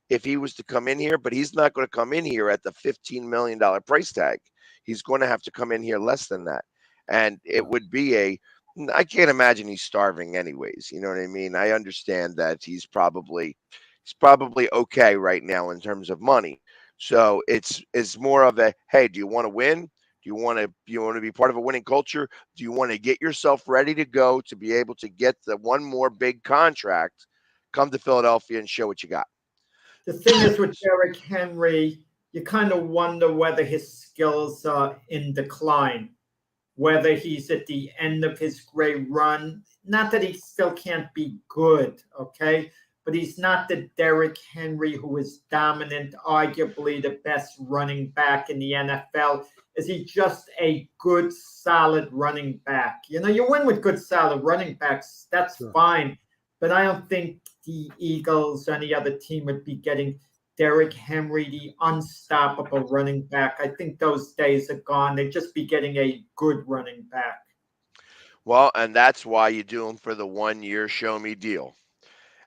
if he was to come in here, but he's not going to come in here at the $15 million price tag. He's going to have to come in here less than that. And it would be I can't imagine he's starving anyways. You know what I mean? I understand that he's probably okay right now in terms of money. So it's more of a, hey, do you want to win? Do you want to be part of a winning culture? Do you want to get yourself ready to go to be able to get the one more big contract? Come to Philadelphia and show what you got. The thing is with Derrick Henry, you kind of wonder whether his skills are in decline, whether he's at the end of his great run. Not that he still can't be good, okay? But he's not the Derrick Henry who is dominant, arguably the best running back in the NFL. Is he just a good, solid running back? You win with good, solid running backs. That's fine. But I don't think the Eagles or any other team would be getting Derrick Henry, the unstoppable running back. I think those days are gone. They'd just be getting a good running back. Well, and that's why you do them for the 1-year show me deal.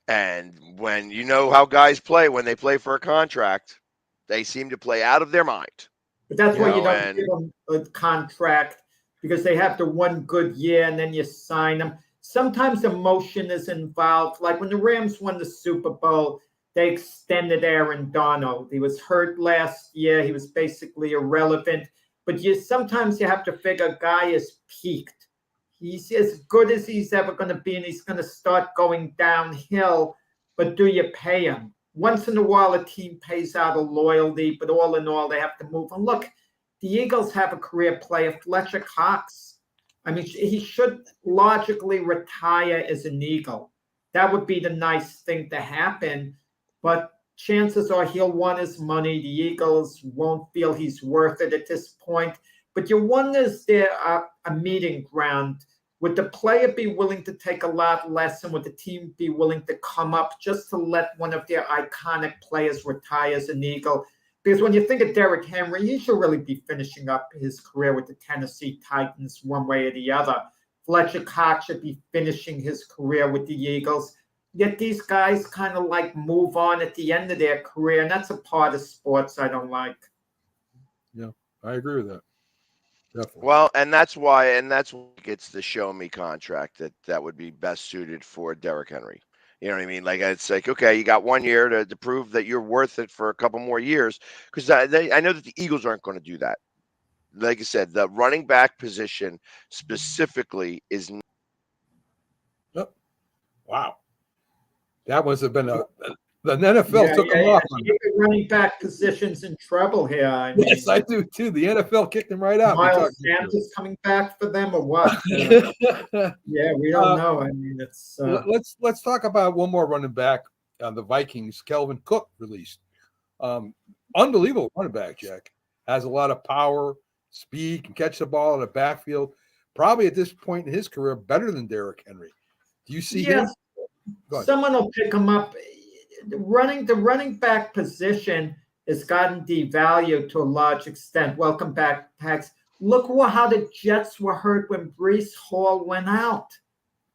And when you know how guys play, when they play for a contract, they seem to play out of their mind. But that's why you don't give them a contract, because they have the one good year and then you sign them. Sometimes emotion is involved. Like when the Rams won the Super Bowl, they extended Aaron Donald. He was hurt last year. He was basically irrelevant. But sometimes you have to figure a guy is peaked. He's as good as he's ever going to be, and he's going to start going downhill. But do you pay him? Once in a while, a team pays out a loyalty, but all in all, they have to move. And look, the Eagles have a career player, Fletcher Cox. I mean, he should logically retire as an Eagle. That would be the nice thing to happen. But chances are he'll want his money. The Eagles won't feel he's worth it at this point. But you wonder, is there a meeting ground? Would the player be willing to take a lot less, and would the team be willing to come up just to let one of their iconic players retire as an Eagle? Because when you think of Derrick Henry, he should really be finishing up his career with the Tennessee Titans one way or the other. Fletcher Cox should be finishing his career with the Eagles. yet these guys kind of like move on at the end of their career, and that's a part of sports I don't like. Yeah, I agree with that. Definitely. Well, and that's why he gets the show me contract that would be best suited for Derrick Henry. You know what I mean? Like it's like, okay, you got 1 year to prove that you're worth it for a couple more years. Because I know that the Eagles aren't going to do that. Like I said, the running back position specifically is. Yep. Wow. That must have been the NFL Yeah, took yeah, him yeah. off on that. The running back position's in trouble here. I mean, Yes, I do too. The NFL kicked him right out. Miles Sanders coming back for them or what? Yeah, we don't know. I mean, it's let's talk about one more running back on the Vikings. Kelvin Cook released. Unbelievable running back, Jack. Has a lot of power, speed, can catch the ball in the backfield. Probably at this point in his career, better than Derrick Henry. Do you see him? Someone will pick him up. The running back position has gotten devalued to a large extent. Welcome back, Pax. Look how the Jets were hurt when Breece Hall went out.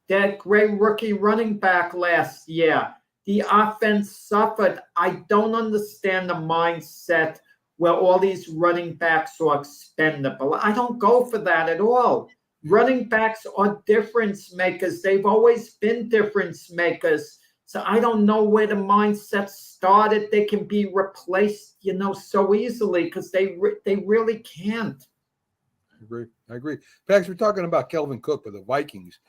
That great rookie running back last year. The offense suffered. I don't understand the mindset where all these running backs are expendable. I don't go for that at all. Running backs are difference makers. They've always been difference makers. So I don't know where the mindset started. They can be replaced, so easily because they really can't. I agree. Pax, we're talking about Kelvin Cook with the Vikings,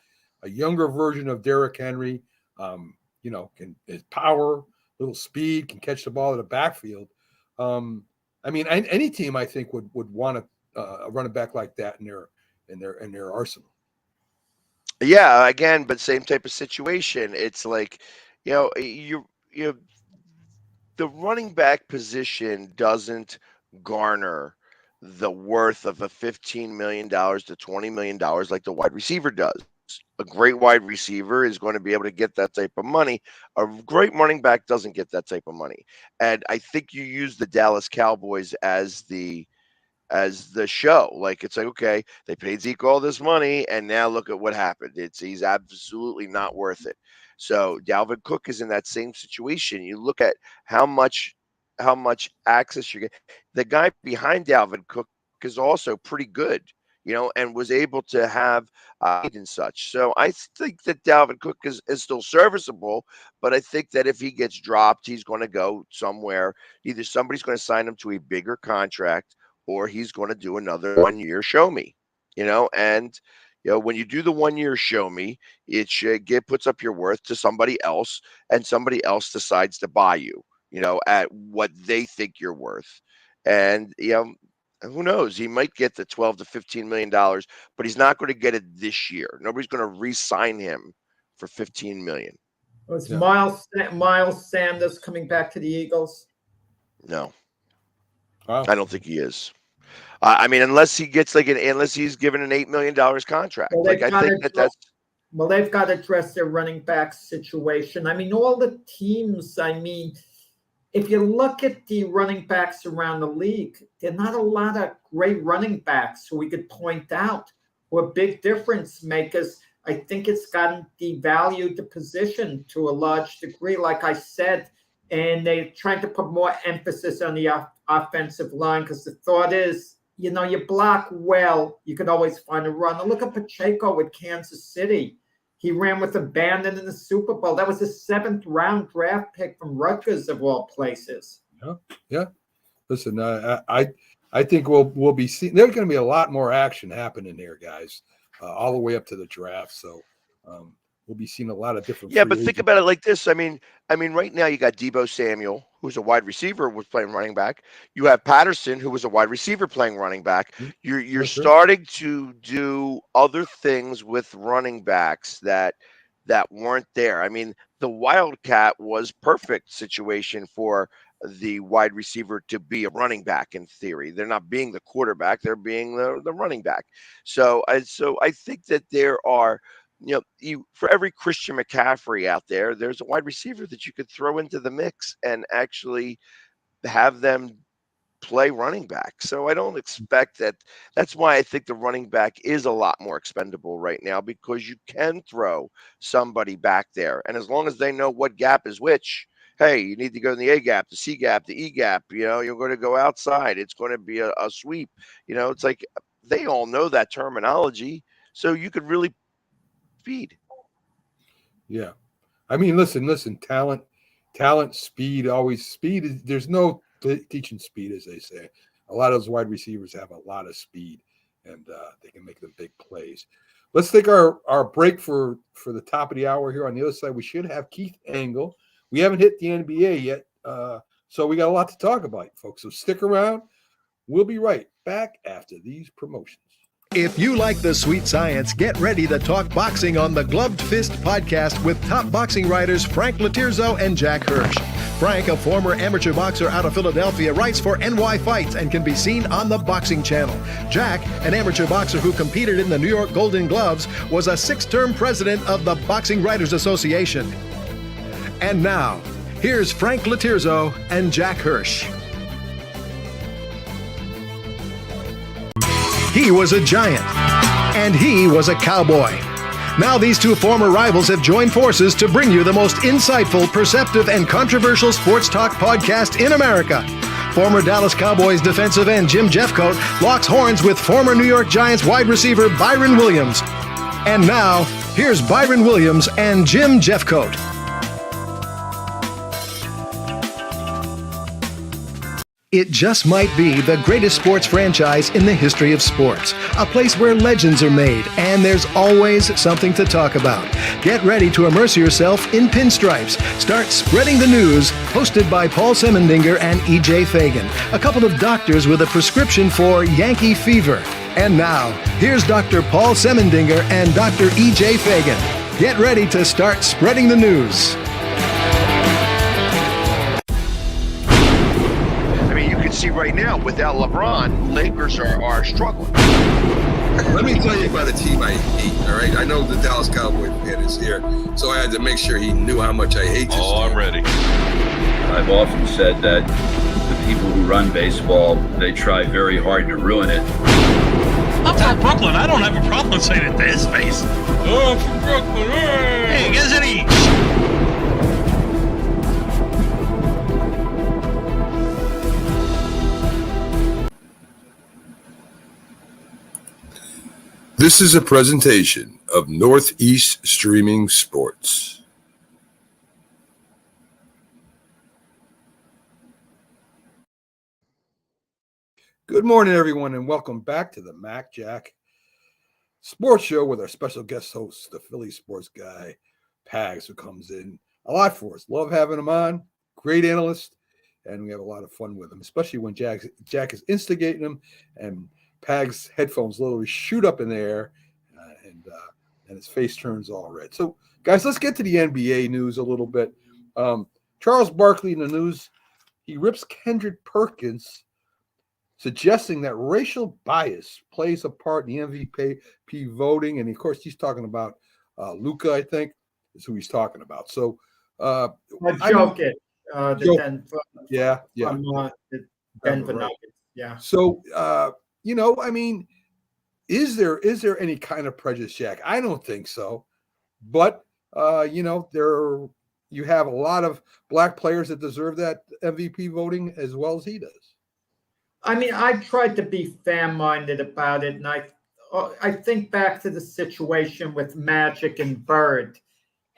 a younger version of Derrick Henry. His power, little speed, can catch the ball in the backfield. I mean, any team I think would want a running back like that in their arsenal. Yeah, again, but same type of situation. It's like, you the running back position doesn't garner the worth of a $15 million to $20 million like the wide receiver does. A great wide receiver is going to be able to get that type of money. A great running back doesn't get that type of money. And I think you use the Dallas Cowboys as the show. Like it's like, okay, they paid Zeke all this money, and now look at what happened. He's absolutely not worth it. So Dalvin Cook is in that same situation. You look at how much access you get. The guy behind Dalvin Cook is also pretty good, and was able to have and such. So I think that Dalvin Cook is still serviceable, but I think that if he gets dropped, he's going to go somewhere. Either somebody's going to sign him to a bigger contract, or he's going to do another 1 year show me, and when you do the 1 year show me, it puts up your worth to somebody else, and somebody else decides to buy you, at what they think you're worth. And, who knows? He might get the 12 to $15 million, but he's not going to get it this year. Nobody's going to re-sign him for $15 million. Was Miles Sanders coming back to the Eagles? No. Wow. I don't think he is. I mean, unless he gets unless he's given an $8 million contract. Well, I think that's. Well, they've got to address their running back situation. I mean, all the teams. I mean, if you look at the running backs around the league, there are not a lot of great running backs who we could point out who are big difference makers. I think it's gotten devalued the position to a large degree, like I said, and they're trying to put more emphasis on the offensive line because the thought is, you block well, you could always find a run. And look at Pacheco with Kansas City. He ran with abandon in the Super Bowl. That was a 7th round draft pick from Rutgers, of all places. Yeah. Listen, I think we'll be seeing. There's going to be a lot more action happening there, guys, all the way up to the draft. So we'll be seeing a lot of different. Yeah, but think about it like this. I mean, right now you got Deebo Samuel, who's a wide receiver, was playing running back. You have Patterson, who was a wide receiver playing running back. You're starting to do other things with running backs that weren't there. I mean, the Wildcat was perfect situation for the wide receiver to be a running back in theory. They're not being the quarterback, they're being the running back. So I think that there are, for every Christian McCaffrey out there, there's a wide receiver that you could throw into the mix and actually have them play running back. So I don't expect that. That's why I think the running back is a lot more expendable right now, because you can throw somebody back there. And as long as they know what gap is which, hey, you need to go in the A gap, the C gap, the E gap, you're going to go outside. It's going to be a sweep. It's like they all know that terminology. So you could really speed. Yeah. I mean, listen, talent, speed, always speed. There's no teaching speed, as they say. A lot of those wide receivers have a lot of speed, and they can make the big plays. Let's take our break for the top of the hour here. On the other side, we should have Keith Engle. We haven't hit the NBA yet, so we got a lot to talk about, folks. So stick around. We'll be right back after these promotions. If you like the sweet science, get ready to talk boxing on the Gloved Fist podcast with top boxing writers Frank Latirzo and Jack Hirsch. Frank, a former amateur boxer out of Philadelphia, writes for NY Fights and can be seen on the Boxing Channel. Jack, an amateur boxer who competed in the New York Golden Gloves, was a 6-term president of the Boxing Writers Association. And now, here's Frank Latirzo and Jack Hirsch. He was a giant, and he was a cowboy. Now these two former rivals have joined forces to bring you the most insightful, perceptive, and controversial sports talk podcast in America. Former Dallas Cowboys defensive end Jim Jeffcoat locks horns with former New York Giants wide receiver Byron Williams. And now, here's Byron Williams and Jim Jeffcoat. It just might be the greatest sports franchise in the history of sports. A place where legends are made, and there's always something to talk about. Get ready to immerse yourself in pinstripes. Start spreading the news, hosted by Paul Semendinger and E.J. Fagan, a couple of doctors with a prescription for Yankee fever. And now, here's Dr. Paul Semendinger and Dr. E.J. Fagan. Get ready to start spreading the news. See right now, without LeBron, Lakers are struggling. Let me tell you about a team I hate, all right? I know the Dallas Cowboy fan is here, so I had to make sure he knew how much I hate this team. I'm ready. I've often said that the people who run baseball, they try very hard to ruin it. I'm from Brooklyn. I don't have a problem saying it to his face. Oh, I'm from Brooklyn. Hey, get any... This is a presentation of Northeast Streaming Sports. Good morning, everyone, and welcome back to the Mac Jack Sports Show with our special guest host, the Philly sports guy, Pags, who comes in a lot for us. Love having him on. Great analyst, and we have a lot of fun with him, especially when Jack is instigating him, and Pag's headphones literally shoot up in the air, and his face turns all red. So, guys, let's get to the NBA news a little bit. Charles Barkley in the news, he rips Kendrick Perkins, suggesting that racial bias plays a part in the MVP voting. And, of course, he's talking about Luka, I think, is who he's talking about. So, Jokic, the Denver, yeah. The Denver Nuggets, yeah. So, I mean, is there any kind of prejudice, Jack? I don't think so. But, you have a lot of black players that deserve that MVP voting as well as he does. I mean, I tried to be fair-minded about it, and I think back to the situation with Magic and Bird.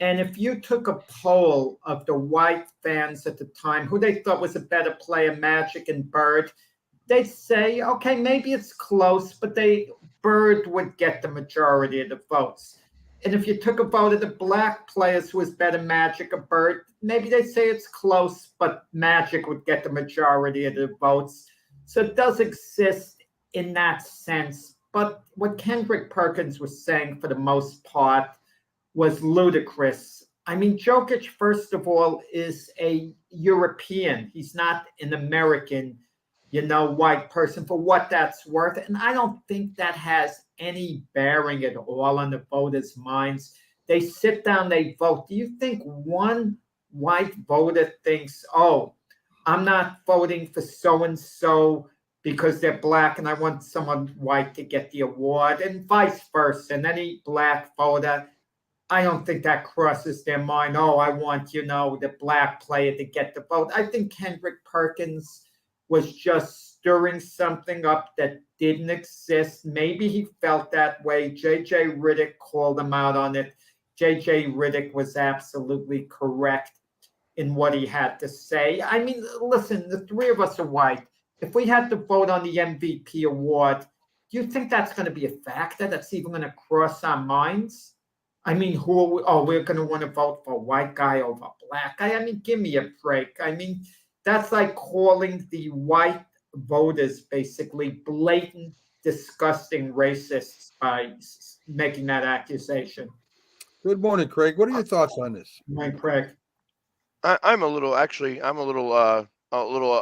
And if you took a poll of the white fans at the time, who they thought was a better player, Magic and Bird, they'd say, okay, maybe it's close, but Bird would get the majority of the votes. And if you took a vote of the black players who was better, Magic or Bird, maybe they'd say it's close, but Magic would get the majority of the votes. So it does exist in that sense. But what Kendrick Perkins was saying for the most part was ludicrous. I mean, Jokic, first of all, is a European. He's not an American, white person, for what that's worth. And I don't think that has any bearing at all on the voters' minds. They sit down, they vote. Do you think one white voter thinks, I'm not voting for so-and-so because they're black and I want someone white to get the award, and vice versa. And any black voter, I don't think that crosses their mind. Oh, I want, the black player to get the vote. I think Kendrick Perkins was just stirring something up that didn't exist. Maybe he felt that way. J.J. Riddick called him out on it. J.J. Riddick was absolutely correct in what he had to say. I mean, listen, the three of us are white. If we had to vote on the MVP award, do you think that's going to be a factor that's even going to cross our minds? I mean, who are we? Oh, we're going to want to vote for a white guy over a black guy. I mean, give me a break. I mean, that's like calling the white voters basically blatant, disgusting racists by making that accusation. Good morning, Craig. What are your thoughts on this? Hi, Craig. I'm a little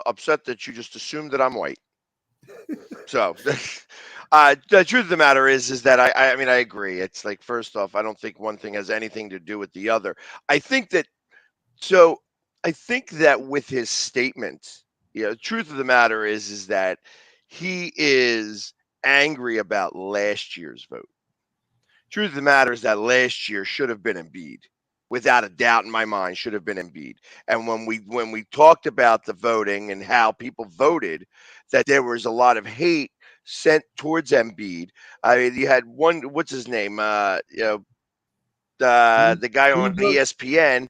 upset that you just assumed that I'm white. So, the truth of the matter is that I mean, I agree. It's like, first off, I don't think one thing has anything to do with the other. I think that with his statement, the truth of the matter is that he is angry about last year's vote. Truth of the matter is that last year should have been Embiid. Without a doubt in my mind, should have been Embiid. And when we talked about the voting and how people voted, that there was a lot of hate sent towards Embiid. I mean, you had one, what's his name? The guy on ESPN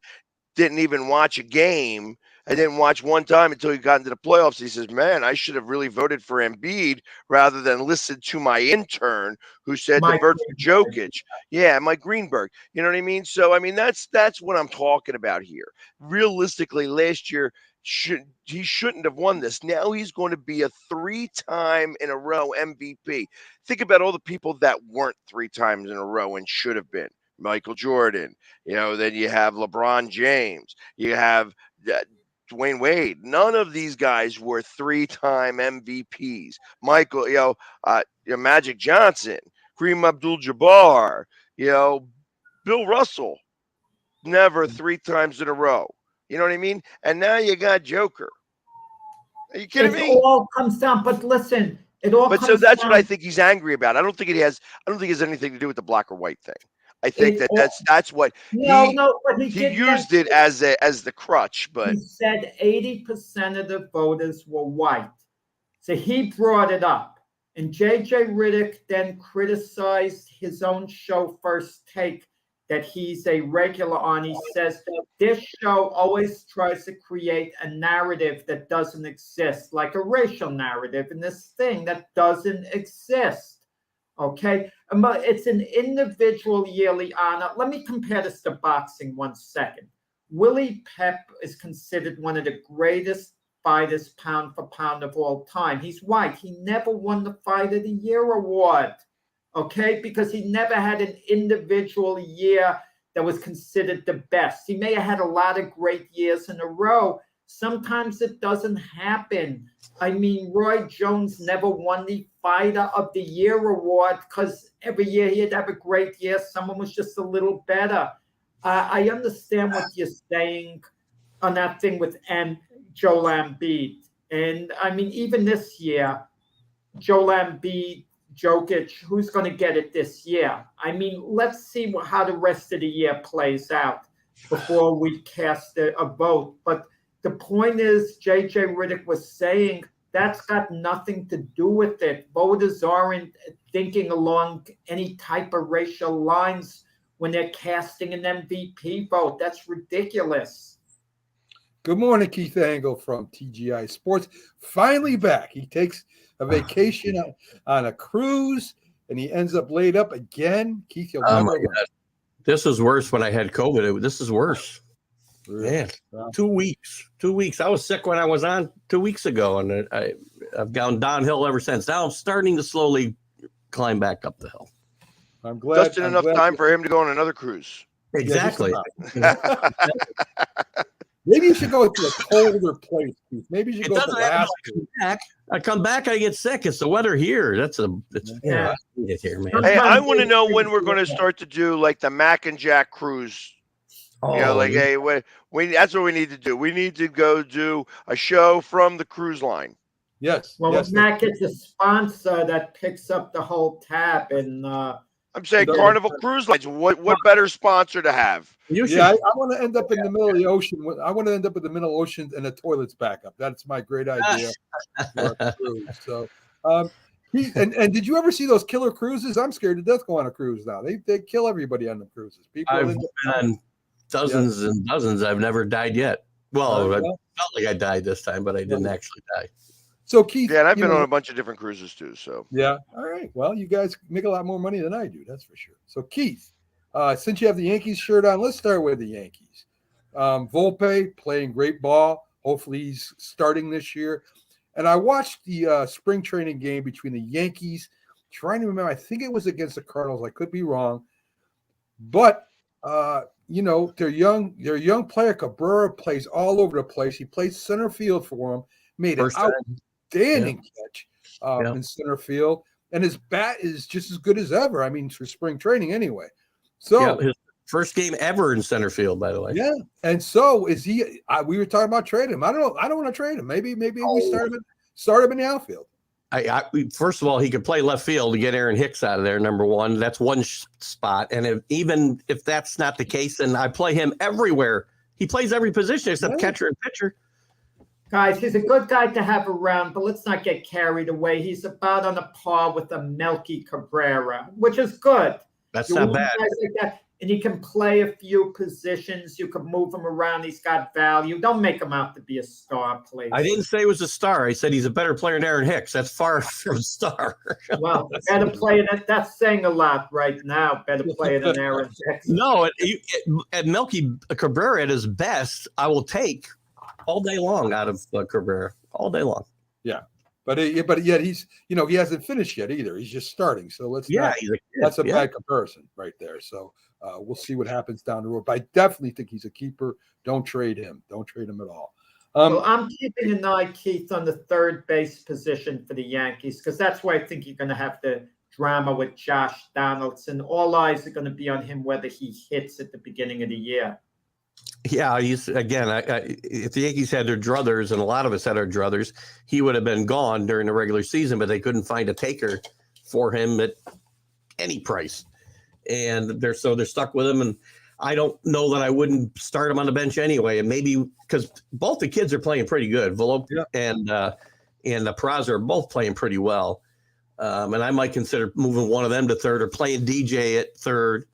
didn't even watch a game. I didn't watch one time until he got into the playoffs. He says, man, I should have really voted for Embiid rather than listen to my intern who said to vote for Jokic. Yeah, Mike Greenberg. You know what I mean? So, I mean, that's what I'm talking about here. Realistically, last year, he shouldn't have won this. Now he's going to be a 3-time in a row MVP. Think about all the people that weren't 3 times in a row and should have been. Michael Jordan. Then you have LeBron James. You have Dwayne Wade. None of these guys were 3-time MVPs. Michael, Magic Johnson, Kareem Abdul-Jabbar, Bill Russell, never 3 times in a row. You know what I mean? And now you got Joker. Are you kidding me? It all comes down, but listen, so that's what I think he's angry about. I don't think it has anything to do with the black or white thing. I think that's what he used it as the crutch. But he said 80% of the voters were white, so he brought it up, and J.J. Riddick then criticized his own show, First Take, that he's a regular on. He says that this show always tries to create a narrative that doesn't exist, like a racial narrative, and this thing that doesn't exist. Okay, but it's an individual yearly honor. Let me compare this to boxing 1 second. Willie Pep is considered one of the greatest fighters pound for pound of all time. He's white. He never won the Fight of the Year award, okay, because he never had an individual year that was considered the best. He may have had a lot of great years in a row. Sometimes it doesn't happen. I mean, Roy Jones never won the Fighter of the Year award because every year he'd have a great year. Someone was just a little better. I understand what you're saying on that thing with Joel Embiid. And I mean, even this year, Joel Embiid, Jokic, who's going to get it this year? I mean, let's see how the rest of the year plays out before we cast a vote. But the point is, J.J. Riddick was saying that's got nothing to do with it. Voters aren't thinking along any type of racial lines when they're casting an MVP vote. That's ridiculous. Good morning, Keith Engle from TGI Sports. Finally back. He takes a vacation on a cruise, and he ends up laid up again. Keith, you'll never learn. This was worse when I had COVID. This is worse. Man, 2 weeks. 2 weeks. I was sick when I was on 2 weeks ago, and I've gone downhill ever since. Now I'm starting to slowly climb back up the hill. I'm glad. Just enough time for him to go on another cruise. Exactly. Maybe you should go to a colder place, Keith. Maybe you should go to Alaska. I come back, I get sick. It's the weather here. It's here, man. Hey, I want to know when we're going to start to do like the Mac and Jack cruise. You know, like, hey, that's what we need to do. We need to go do a show from the cruise line. Yes. Well, yes, Matt gets a sponsor that picks up the whole tab, and I'm saying Carnival Cruise Lines. What better sponsor to have? I want to end up in the middle of the ocean. I want to end up in the middle ocean and the toilets back up. That's my great idea for a cruise. So, and did you ever see those killer cruises? I'm scared to death go on a cruise now. They kill everybody on the cruises. I've been on dozens and dozens. I've never died yet. Well, I felt like I died this time, but I didn't actually die. So Keith, and I've been on a bunch of different cruises too. So all right. Well, you guys make a lot more money than I do. That's for sure. So Keith, since you have the Yankees shirt on, let's start with the Yankees. Volpe playing great ball. Hopefully he's starting this year. And I watched the spring training game between the Yankees. Trying to remember, I think it was against the Cardinals. I could be wrong, but their young player Cabrera plays all over the place. He plays center field for him. Made an outstanding catch in center field, and his bat is just as good as ever. I mean, for spring training anyway. So his first game ever in center field, by the way. Yeah, and so is he. We were talking about trading him. I don't know. I don't want to trade him. Maybe we start him in the outfield. First of all, he could play left field to get Aaron Hicks out of there. Number one, that's one spot. And even if that's not the case, then I play him everywhere. He plays every position except catcher and pitcher. Guys, he's a good guy to have around, but let's not get carried away. He's about on a par with a Melky Cabrera, which is good. That's not bad. Like that, and he can play a few positions. You can move him around. He's got value. Don't make him out to be a star, please. I didn't say he was a star. I said he's a better player than Aaron Hicks. That's far from a star. Well, better player than that's saying a lot right now. Better player than Aaron Hicks. No, at Melky Cabrera at his best, I will take all day long out of Cabrera, all day long. Yeah, but yet he's he hasn't finished yet either. He's just starting. So that's a bad comparison right there. So we'll see what happens down the road. But I definitely think he's a keeper. Don't trade him. Don't trade him at all. Well, I'm keeping an eye, Keith, on the third base position for the Yankees because that's where I think you're going to have the drama with Josh Donaldson. All eyes are going to be on him whether he hits at the beginning of the year. Yeah, he's again. If the Yankees had their druthers, and a lot of us had our druthers, he would have been gone during the regular season. But they couldn't find a taker for him at any price, and they're stuck with him. And I don't know that I wouldn't start him on the bench anyway. And maybe because both the kids are playing pretty good, Volpe and Peraza are both playing pretty well. And I might consider moving one of them to third or playing DJ at third.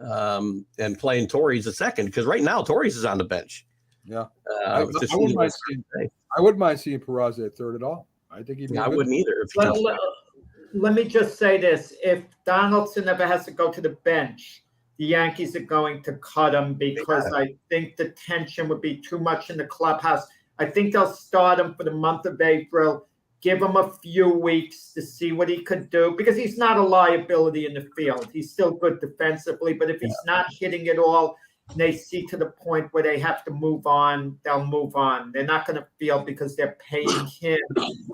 And playing Torres a second because right now Torres is on the bench. Yeah, I wouldn't mind seeing Peraza at third at all. I think I wouldn't either. Let me just say this: if Donaldson ever has to go to the bench, the Yankees are going to cut him because I think the tension would be too much in the clubhouse. I think they'll start him for the month of April. Give him a few weeks to see what he could do because he's not a liability in the field. He's still good defensively, but if he's not hitting it all and they see to the point where they have to move on, they'll move on. They're not going to feel because they're paying him.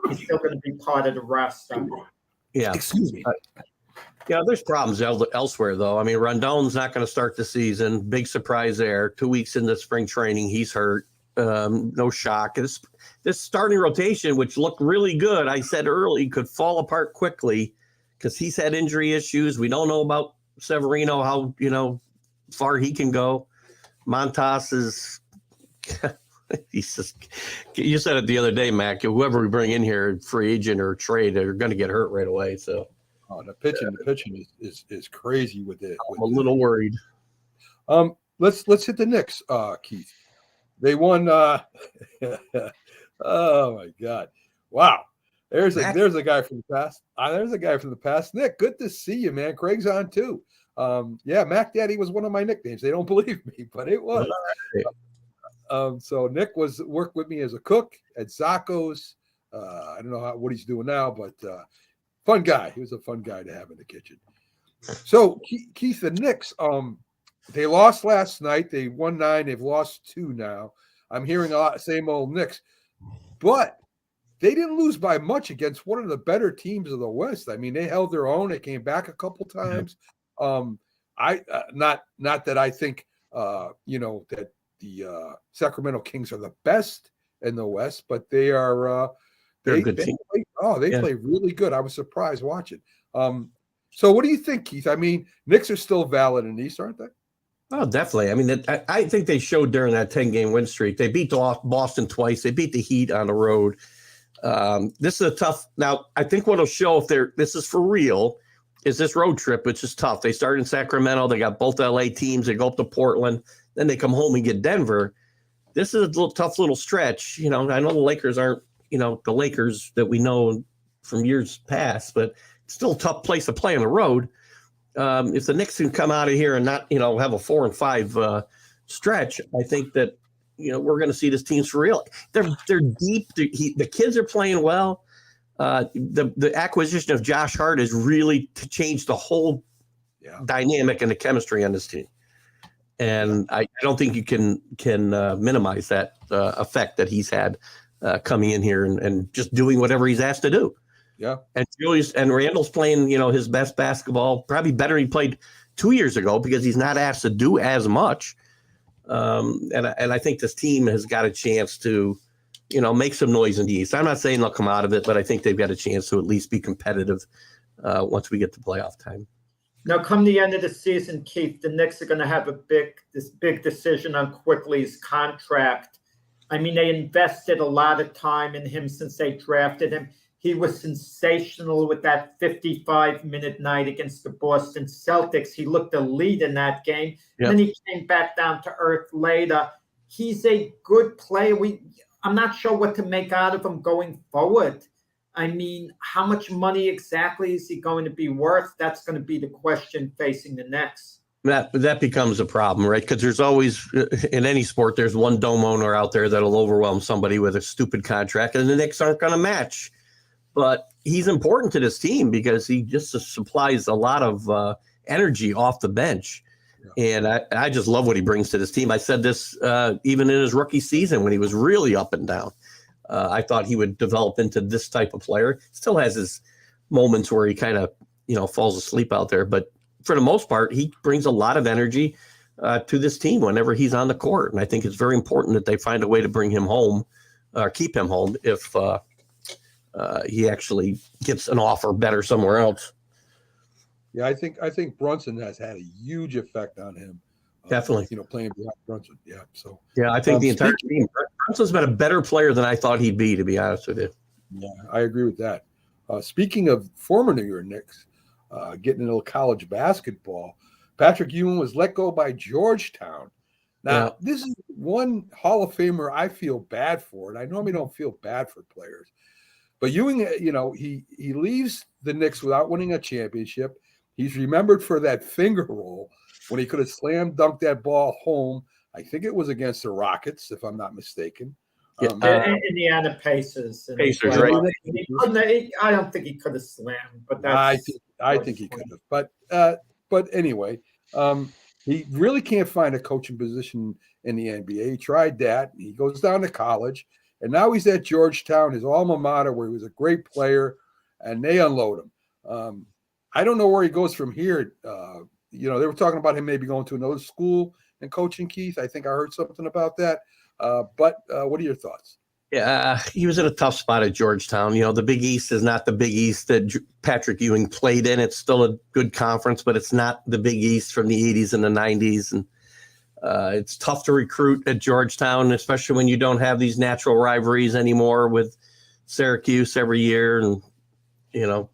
He's still going to be part of the roster. Yeah. Excuse me. There's problems elsewhere, though. I mean, Rondon's not going to start the season. Big surprise there. 2 weeks into spring training, he's hurt. No shock. This starting rotation, which looked really good, I said early, could fall apart quickly because he's had injury issues. We don't know about Severino, how far he can go. Montas is he's just, you said it the other day, Mac. Whoever we bring in here, free agent or trade, they're going to get hurt right away. So the pitching is crazy with it. I'm a little worried. Let's hit the Knicks, Keith. They won. Oh my God! Wow, there's a guy from the past. There's a guy from the past. Nick, good to see you, man. Craig's on too. Mac Daddy was one of my nicknames. They don't believe me, but it was. So Nick worked with me as a cook at Zacco's. I don't know what he's doing now, but fun guy. He was a fun guy to have in the kitchen. So Keith, the Knicks. They lost last night. They won 9. They've lost 2 now. I'm hearing a lot same old Knicks, but they didn't lose by much against one of the better teams of the West. I mean, they held their own. They came back a couple times. Not that I think that the Sacramento Kings are the best in the West, but they are They're a good team. They play really good. I was surprised watching. So what do you think, Keith? I mean, Knicks are still valid in the East, aren't they? Oh, definitely. I mean, I think they showed during that 10-game win streak. They beat Boston twice. They beat the Heat on the road. This is a tough. Now, I think what'll show if this is for real is this road trip, which is tough. They start in Sacramento. They got both LA teams. They go up to Portland. Then they come home and get Denver. This is a tough little stretch. I know the Lakers aren't, the Lakers that we know from years past, but it's still a tough place to play on the road. If the Knicks can come out of here and not, have a 4-5 stretch, I think that, we're going to see this team's for real. They're deep. The kids are playing well. The acquisition of Josh Hart has really changed the whole dynamic and the chemistry on this team. And I don't think you can minimize that effect that he's had coming in here and just doing whatever he's asked to do. Yeah. And Randall's playing, his best basketball, probably better than he played 2 years ago because he's not asked to do as much. And I think this team has got a chance to, make some noise in the East. I'm not saying they'll come out of it, but I think they've got a chance to at least be competitive once we get to playoff time. Now, come the end of the season, Keith, the Knicks are going to have this big decision on Quickly's contract. I mean, they invested a lot of time in him since they drafted him. He was sensational with that 55-minute night against the Boston Celtics. He looked elite in that game. Yep. Then he came back down to earth later. He's a good player. I'm not sure what to make out of him going forward. I mean, how much money exactly is he going to be worth? That's going to be the question facing the Knicks. That becomes a problem, right? Because there's always, in any sport, there's one dome owner out there that'll overwhelm somebody with a stupid contract, and the Knicks aren't going to match. But he's important to this team because he just supplies a lot of energy off the bench. Yeah. And I just love what he brings to this team. I said this even in his rookie season when he was really up and down. I thought he would develop into this type of player. Still has his moments where he kind of, falls asleep out there. But for the most part, he brings a lot of energy to this team whenever he's on the court. And I think it's very important that they find a way to bring him home or keep him home if he actually gets an offer better somewhere else. Yeah, I think Brunson has had a huge effect on him. Definitely. Playing behind Brunson. Yeah. So yeah, I think the entire team. Brunson's been a better player than I thought he'd be, to be honest with you. Yeah, I agree with that. Speaking of former New York Knicks, getting into college basketball, Patrick Ewing was let go by Georgetown. Now, This is one Hall of Famer I feel bad for, and I normally don't feel bad for players. But Ewing, he leaves the Knicks without winning a championship. He's remembered for that finger roll when he could have slam dunked that ball home. I think it was against the Rockets, if I'm not mistaken. Indiana Pacers. Pacers, right? I don't think he could have slammed, but I think he could have. But anyway, he really can't find a coaching position in the NBA. He tried that. He goes down to college, and now he's at Georgetown, his alma mater, where he was a great player, and they unload him. I don't know where he goes from here. They were talking about him maybe going to another school and coaching, Keith. I think I heard something about that. But what are your thoughts? Yeah, he was in a tough spot at Georgetown. The Big East is not the Big East that Patrick Ewing played in. It's still a good conference, but it's not the Big East from the 80s and the 90s. And it's tough to recruit at Georgetown, especially when you don't have these natural rivalries anymore with Syracuse every year. And,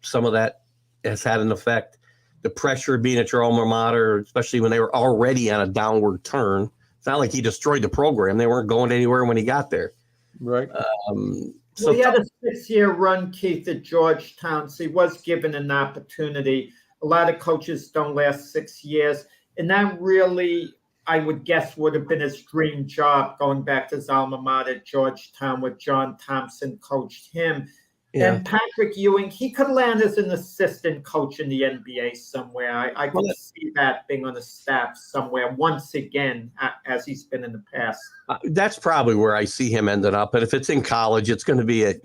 some of that has had an effect. The pressure of being at your alma mater, especially when they were already on a downward turn. It's not like he destroyed the program. They weren't going anywhere when he got there. Right. So he had a 6-year run, Keith, at Georgetown, so he was given an opportunity. A lot of coaches don't last 6 years. And that really, I would guess, would have been his dream job, going back to his alma mater, Georgetown, where John Thompson coached him. Yeah. And Patrick Ewing, he could land as an assistant coach in the NBA somewhere. I could see that being on the staff somewhere once again, as he's been in the past. That's probably where I see him ending up. But if it's in college, it's going to be a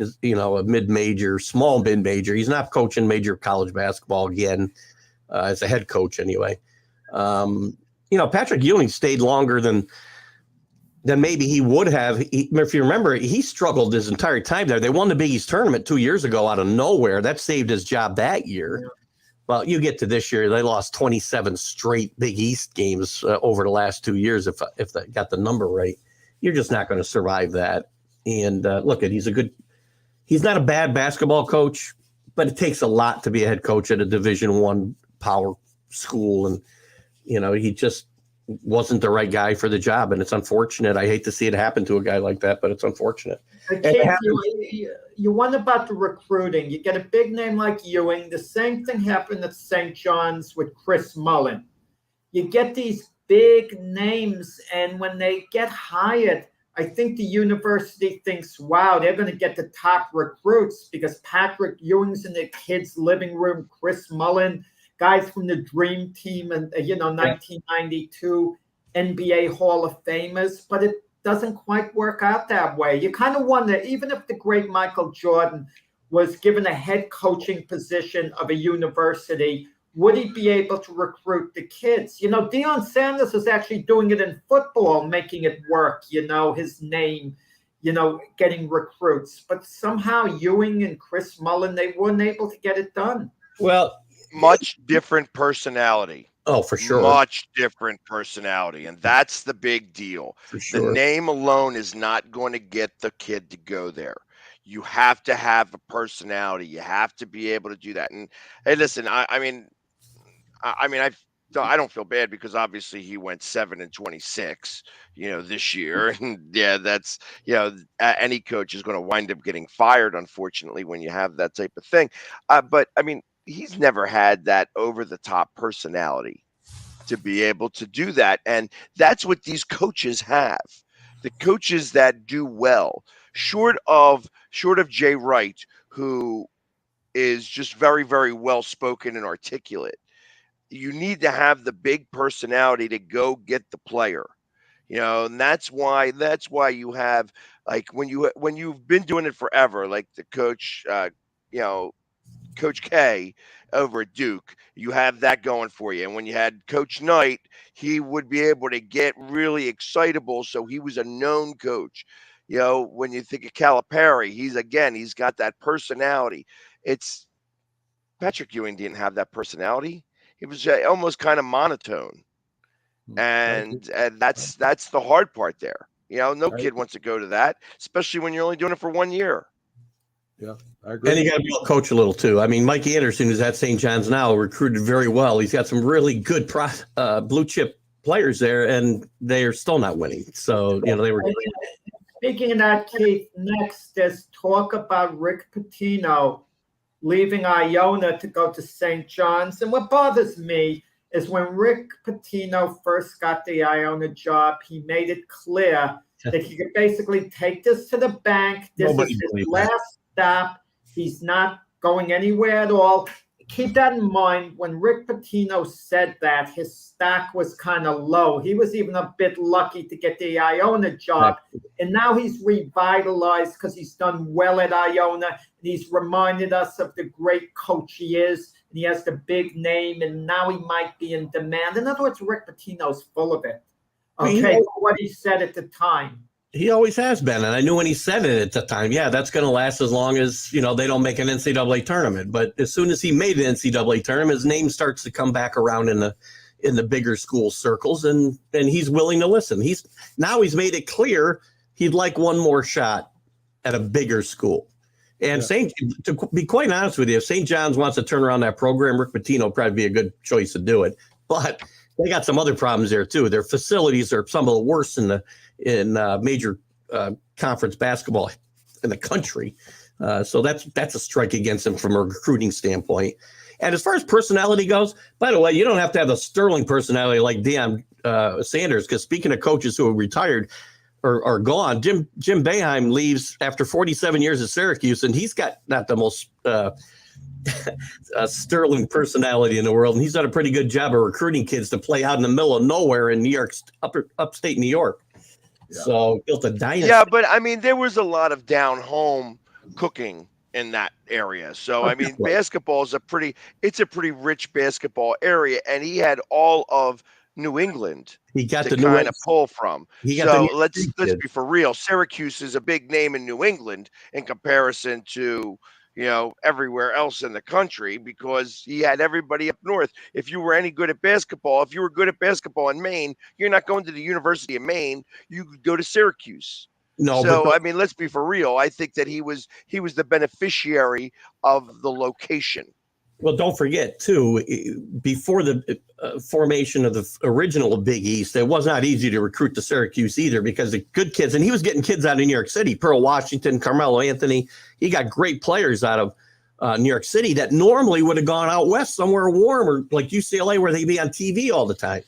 mid-major, small mid-major. He's not coaching major college basketball again as a head coach anyway. Patrick Ewing stayed longer than maybe he would have. If you remember, he struggled his entire time there. They won the Big East tournament 2 years ago out of nowhere. That saved his job that year. Yeah. Well, you get to this year, they lost 27 straight Big East games over the last 2 years. If they got the number right, you're just not going to survive that. And he's not a bad basketball coach, but it takes a lot to be a head coach at a Division I power school. And, he just wasn't the right guy for the job. And it's unfortunate. I hate to see it happen to a guy like that, but it's unfortunate. You wonder about the recruiting. You get a big name like Ewing. The same thing happened at St. John's with Chris Mullin. You get these big names, and when they get hired, I think the university thinks, wow, they're going to get the top recruits because Patrick Ewing's in the kids' living room, Chris Mullin, guys from the Dream Team and, 1992 NBA Hall of Famers. But it doesn't quite work out that way. You kind of wonder, even if the great Michael Jordan was given a head coaching position of a university, would he be able to recruit the kids? Deion Sanders is actually doing it in football, making it work, his name, getting recruits. But somehow Ewing and Chris Mullin, they weren't able to get it done. Well, much different personality. Oh, for sure. Much different personality. And that's the big deal. For sure. The name alone is not going to get the kid to go there. You have to have a personality. You have to be able to do that. And hey, listen, I don't feel bad because obviously he went 7-26, this year. And yeah, that's, any coach is going to wind up getting fired, unfortunately, when you have that type of thing. But he's never had that over the top personality to be able to do that. And that's what these coaches have. The coaches that do well, short of Jay Wright, who is just very, very well spoken and articulate. You need to have the big personality to go get the player, and that's why you have, like, when you've been doing it forever, like the coach, Coach K over at Duke, you have that going for you. And when you had Coach Knight, he would be able to get really excitable. So he was a known coach. When you think of Calipari, he's got that personality. It's Patrick Ewing didn't have that personality. It was almost kind of monotone. And that's the hard part there. No kid wants to go to that, especially when you're only doing it for 1 year. Yeah, I agree. And you got to be able to coach a little too. I mean, Mikey Anderson, who's at St. John's now, recruited very well. He's got some really good blue chip players there, and they are still not winning. So, they were. Speaking of that, Keith, next there's talk about Rick Pitino leaving Iona to go to St. John's. And what bothers me is when Rick Pitino first got the Iona job, he made it clear that he could basically take this to the bank. This is his last stop. He's not going anywhere at all. Keep that in mind. When Rick Pitino said that, his stock was kind of low. He was even a bit lucky to get the Iona job. And now he's revitalized because he's done well at Iona. And he's reminded us of the great coach he is. And he has the big name, and now he might be in demand. In other words, Rick Pitino's full of it. Okay, what he said at the time. He always has been, and I knew when he said it at the time, yeah, that's going to last as long as, they don't make an NCAA tournament. But as soon as he made the NCAA tournament, his name starts to come back around in the bigger school circles, and he's willing to listen. He's made it clear he'd like one more shot at a bigger school. And to be quite honest with you, if St. John's wants to turn around that program, Rick Pitino will probably be a good choice to do it. But they got some other problems there too. Their facilities are some of the worst in major conference basketball in the country. So that's a strike against them from a recruiting standpoint. And as far as personality goes, by the way, you don't have to have a sterling personality like Deion Sanders, because speaking of coaches who are retired or are gone, Jim Boeheim leaves after 47 years at Syracuse, and he's got not the most sterling personality in the world, and he's done a pretty good job of recruiting kids to play out in the middle of nowhere in New York, upstate New York. Yeah. So built a dynasty. Yeah, but I mean, there was a lot of down home cooking in that area. So I mean, basketball is a pretty rich basketball area, and he had all of New England He got to the new kind of pull from. He got the So New let's kid. be for real. Syracuse is a big name in New England in comparison to everywhere else in the country, because he had everybody up north. If you were any good at basketball, if you were good at basketball in Maine, you're not going to the University of Maine. You could go to Syracuse. No, So but I mean, let's be for real. I think that he was the beneficiary of the location. well, don't forget too. Before the formation of the original Big East, it was not easy to recruit to Syracuse either, because the good kids, and he was getting kids out of New York City, Pearl Washington, Carmelo Anthony. He got great players out of New York City that normally would have gone out west somewhere warmer, like UCLA, where they'd be on TV all the time.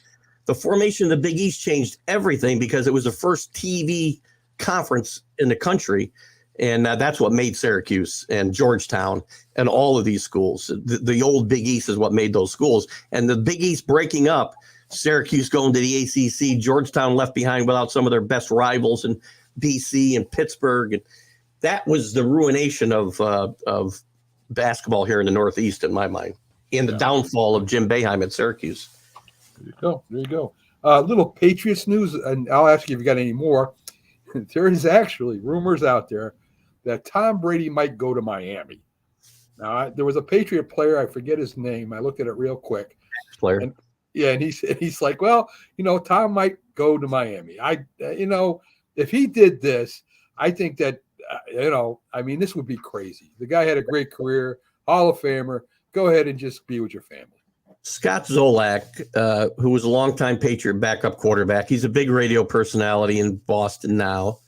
The formation of the Big East changed everything because it was the first TV conference in the country. And that's what made Syracuse and Georgetown and all of these schools. The old Big East is what made those schools. And the Big East breaking up, Syracuse going to the ACC, Georgetown left behind without some of their best rivals in BC and Pittsburgh. And that was the ruination of basketball here in the Northeast, in my mind, and the downfall of Jim Boeheim at Syracuse. There you go. There you go. Little Patriots news, and I'll ask you if you got any more. There is actually rumors out there that Tom Brady might go to Miami. Now, there was a Patriot player, I forget his name. I looked at it real quick. Player. And he's like, well, Tom might go to Miami. If he did this, I think that, this would be crazy. The guy had a great career, Hall of Famer. Go ahead and just be with your family. Scott Zolak, who was a longtime Patriot backup quarterback, he's a big radio personality in Boston now,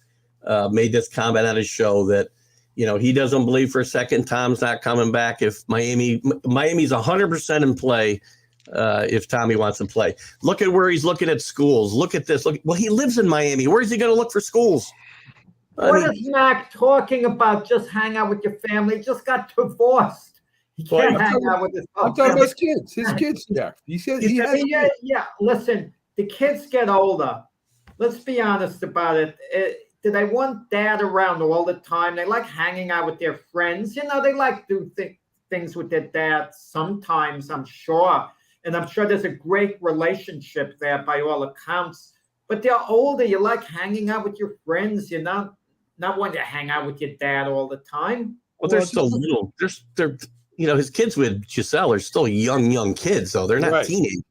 made this comment on his show that, he doesn't believe for a second Tom's not coming back if Miami's 100% in play if Tommy wants to play. Look at where he's looking at schools. Look at this. Well, he lives in Miami. Where is he going to look for schools? What is Mac talking about? Just hang out with your family. Just got divorced. He can't hang out with his I'm talking about his kids. His kids, Jack. He said he has. Yeah. Listen, the kids get older. Let's be honest about it. Do they want dad around all the time? They like hanging out with their friends. They like to do things with their dad sometimes, I'm sure. And I'm sure there's a great relationship there by all accounts. But they're older. You like hanging out with your friends. You're not wanting to hang out with your dad all the time. Well, they're still little. They're his kids with Giselle are still young kids, though. They're not teenagers,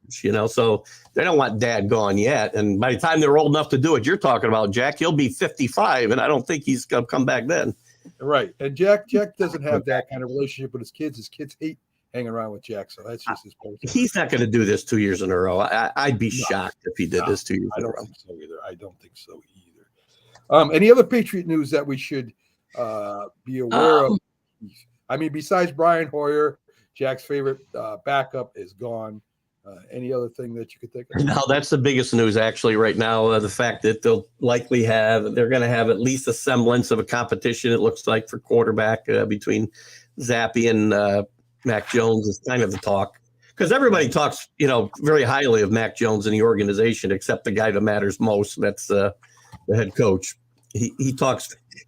so they don't want dad gone yet. And by the time they're old enough to do what you're talking about, Jack, he'll be 55, and I don't think he's going to come back then. Right. And Jack doesn't have that kind of relationship with his kids. His kids hate hanging around with Jack, so that's just his person. He's not going to do this 2 years in a row. I'd be shocked if he did this 2 years in a row. I don't think so either. Any other Patriot news that we should be aware of? I mean, besides Brian Hoyer, Jack's favorite backup is gone. Any other thing that you could think of? No, that's the biggest news actually right now. The fact that they're going to have at least a semblance of a competition, it looks like, for quarterback between Zappe and Mac Jones is kind of the talk. Because everybody talks, very highly of Mac Jones in the organization, except the guy that matters most. That's the head coach.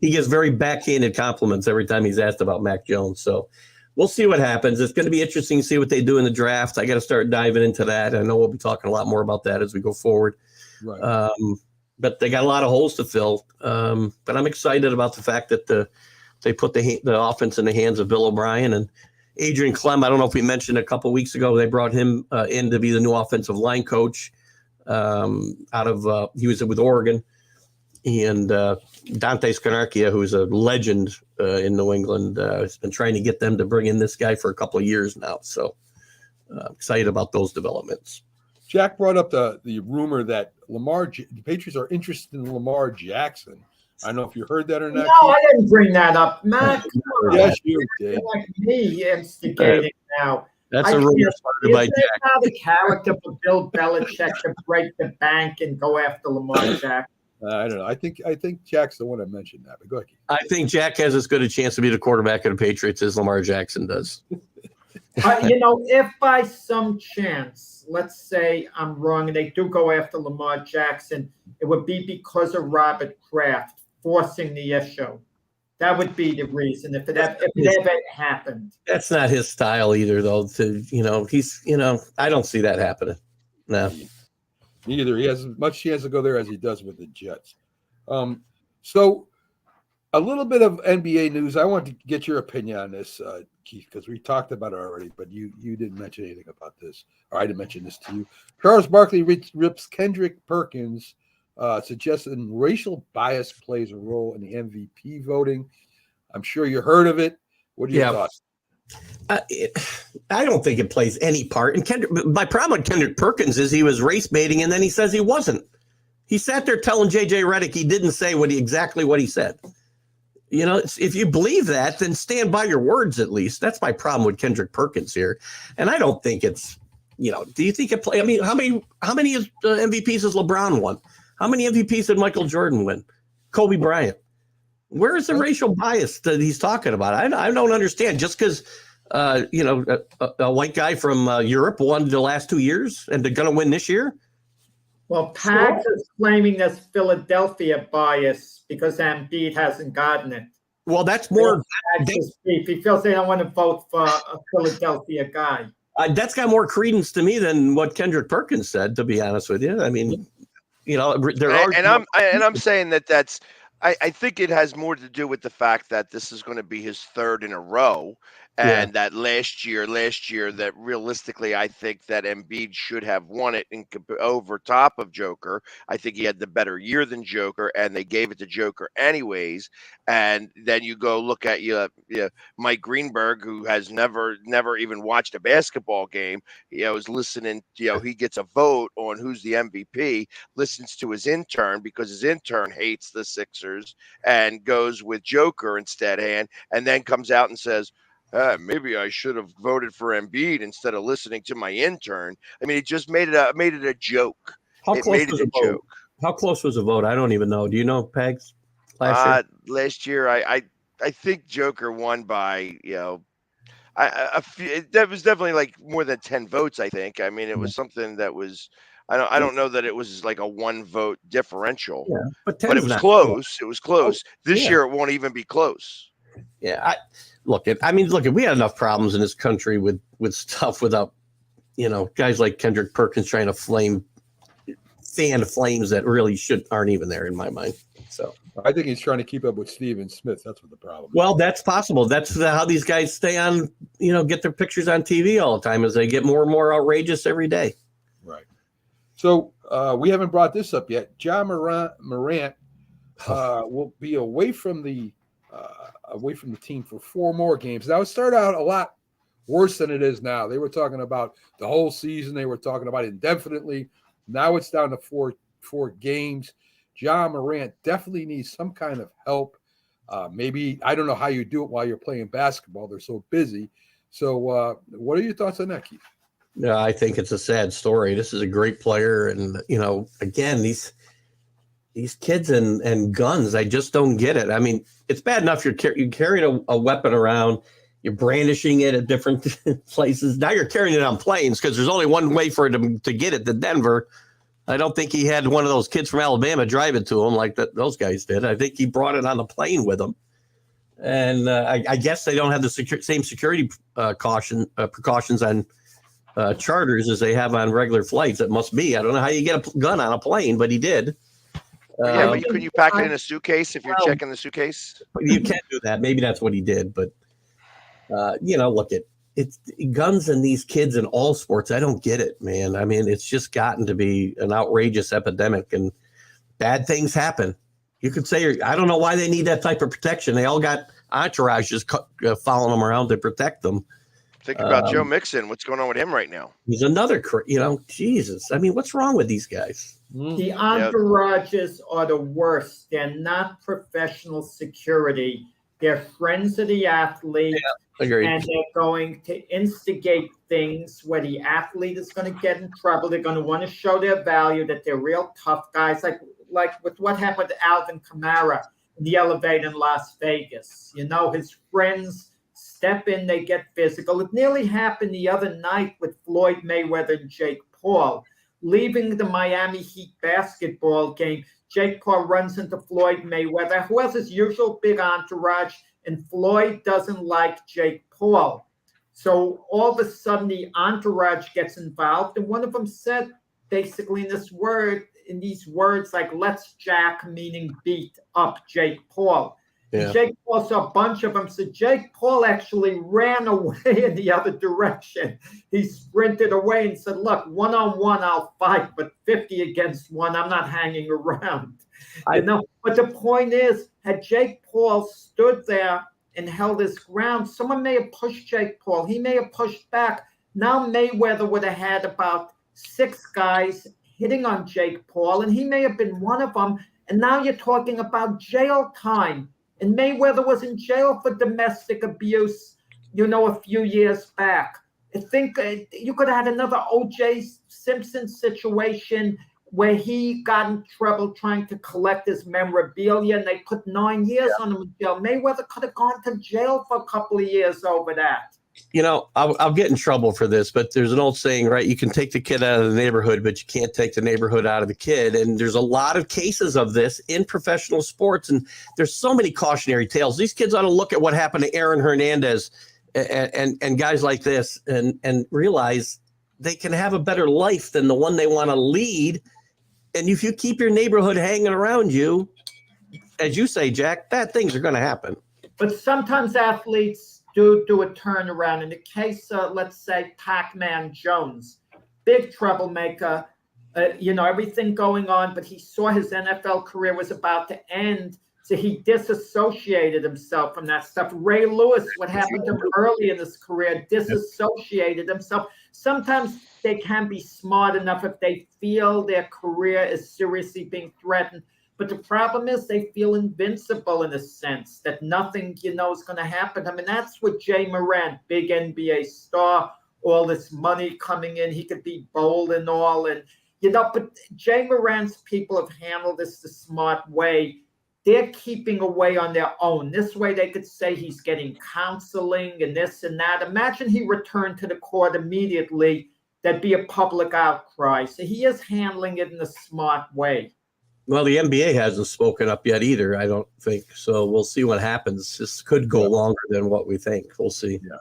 He gives very backhanded compliments every time he's asked about Mac Jones. So we'll see what happens. It's going to be interesting to see what they do in the draft. I got to start diving into that. I know we'll be talking a lot more about that as we go forward. Right. But they got a lot of holes to fill. But I'm excited about the fact that they put the offense in the hands of Bill O'Brien and Adrian Clem. I don't know if we mentioned a couple of weeks ago, they brought him in to be the new offensive line coach he was with Oregon. And Dante Scarnecchia, who's a legend in New England, has been trying to get them to bring in this guy for a couple of years now. So excited about those developments. Jack brought up the rumor that the Patriots are interested in Lamar Jackson. I don't know if you heard that or not. No, I didn't bring that up, Matt. Yes, you did. Like me instigating now. That's a rumor started by Jack. It's not the character for Bill Belichick to break the bank and go after Lamar Jackson. I don't know. I think Jack's the one that mentioned that. But go ahead. I think Jack has as good a chance to be the quarterback of the Patriots as Lamar Jackson does. If by some chance, let's say I'm wrong, and they do go after Lamar Jackson, it would be because of Robert Kraft forcing the issue. That would be the reason if it ever happened. That's not his style either, though. I don't see that happening. No. Neither. He has as much chance to go there as he does with the Jets. So a little bit of NBA news. I want to get your opinion on this, Keith, because we talked about it already, but you didn't mention anything about this, or I didn't mention this to you. Charles Barkley rips Kendrick Perkins, suggesting racial bias plays a role in the MVP voting. I'm sure you heard of it. What are your thoughts? I don't think it plays any part. And my problem with Kendrick Perkins is he was race baiting, and then he says he wasn't. He sat there telling JJ Redick he didn't say exactly what he said. You know, if you believe that, then stand by your words at least. That's my problem with Kendrick Perkins here. And I don't think it's, do you think it play? I mean, how many MVPs has LeBron won? How many MVPs did Michael Jordan win? Kobe Bryant. Where is the racial bias that he's talking about? I don't understand. Just because, a white guy from Europe won the last 2 years and they're going to win this year? Well, Pags is claiming there's Philadelphia bias because Embiid hasn't gotten it. Well, that's more. He feels they don't want to vote for a Philadelphia guy. That's got more credence to me than what Kendrick Perkins said, to be honest with you. I mean, I'm saying that's. I think it has more to do with the fact that this is going to be his third in a row. And that last year, that realistically, I think that Embiid should have won it over top of Joker. I think he had the better year than Joker, and they gave it to Joker anyways. And then you go look at Mike Greenberg, who has never even watched a basketball game. Is listening. He gets a vote on who's the MVP. Listens to his intern because his intern hates the Sixers and goes with Joker instead. And then comes out and says, maybe I should have voted for Embiid instead of listening to my intern. I mean, it just made it a joke. How close was the vote? How close was the vote? I don't even know. Do you know, Pegs? Last year, I think Joker won by that was definitely like more than 10 votes. I think. I mean, it was something that was. I don't know that it was like a 1 vote differential. Yeah, but it was close. It was close. This year, it won't even be close. Yeah, look, we had enough problems in this country with stuff without, guys like Kendrick Perkins trying to fan flames that really aren't even there in my mind. So I think he's trying to keep up with Stephen Smith. That's what the problem is. Well, that's possible. That's how these guys stay on, get their pictures on TV all the time as they get more and more outrageous every day. Right. So we haven't brought this up yet. Ja Morant will be away from the team for 4 more games. Now, it started out a lot worse than it is now. They were talking about the whole season. They were talking about indefinitely. Now it's down to 4 games. Ja Morant definitely needs some kind of help. Maybe, I don't know how you do it while you're playing basketball. They're so busy. So what are your thoughts on that, Keith? Yeah, I think it's a sad story. This is a great player. And, again, these kids and guns, I just don't get it. I mean, it's bad enough you're carrying a weapon around, you're brandishing it at different places. Now you're carrying it on planes because there's only one way for him to get it to Denver. I don't think he had one of those kids from Alabama drive it to him like those guys did. I think he brought it on the plane with him. And I guess they don't have the same security precautions on charters as they have on regular flights. It must be. I don't know how you get a gun on a plane, but he did. But could you pack it in a suitcase if you're checking the suitcase? You can't do that. Maybe that's what he did. But, look, it's guns and these kids in all sports. I don't get it, man. I mean, it's just gotten to be an outrageous epidemic and bad things happen. You could say, I don't know why they need that type of protection. They all got entourages following them around to protect them. Think about Joe Mixon. What's going on with him right now? He's another, Jesus. I mean, what's wrong with these guys? The entourages are the worst. They're not professional security. They're friends of the athlete. Yeah, agreed. And they're going to instigate things where the athlete is going to get in trouble. They're going to want to show their value, that they're real tough guys, like with what happened with Alvin Kamara in the elevator in Las Vegas. His friends step in, they get physical. It nearly happened the other night with Floyd Mayweather and Jake Paul. Leaving the Miami Heat basketball game, Jake Paul runs into Floyd Mayweather, who has his usual big entourage, and Floyd doesn't like Jake Paul. So all of a sudden, the entourage gets involved, and one of them said, basically in these words like "let's jack," meaning beat up Jake Paul. Yeah. And Jake Paul saw a bunch of them. So Jake Paul actually ran away in the other direction. He sprinted away and said, look, 1-on-1, I'll fight, but 50 against 1, I'm not hanging around. But the point is, had Jake Paul stood there and held his ground, someone may have pushed Jake Paul. He may have pushed back. Now Mayweather would have had about 6 guys hitting on Jake Paul, and he may have been one of them. And now you're talking about jail time. And Mayweather was in jail for domestic abuse, a few years back. I think you could have had another O.J. Simpson situation where he got in trouble trying to collect his memorabilia, and they put 9 years on him in jail. Mayweather could have gone to jail for a couple of years over that. I'll get in trouble for this, but there's an old saying, right? You can take the kid out of the neighborhood, but you can't take the neighborhood out of the kid. And there's a lot of cases of this in professional sports. And there's so many cautionary tales. These kids ought to look at what happened to Aaron Hernandez and guys like this and realize they can have a better life than the one they want to lead. And if you keep your neighborhood hanging around you, as you say, Jack, bad things are going to happen. But sometimes athletes do a turnaround. In the case, let's say, Pac-Man Jones, big troublemaker, everything going on, but he saw his NFL career was about to end, so he disassociated himself from that stuff. Ray Lewis, what happened to him early in his career, disassociated himself. Sometimes they can be smart enough if they feel their career is seriously being threatened. But the problem is they feel invincible in a sense that nothing, is going to happen. I mean, that's what Jay Morant, big NBA star, all this money coming in. He could be bold and all. And, but Jay Morant's people have handled this the smart way. They're keeping away on their own. This way they could say he's getting counseling and this and that. Imagine he returned to the court immediately. There'd be a public outcry. So he is handling it in a smart way. Well, the NBA hasn't spoken up yet either, I don't think. So we'll see what happens. This could go longer than what we think. We'll see. Yeah.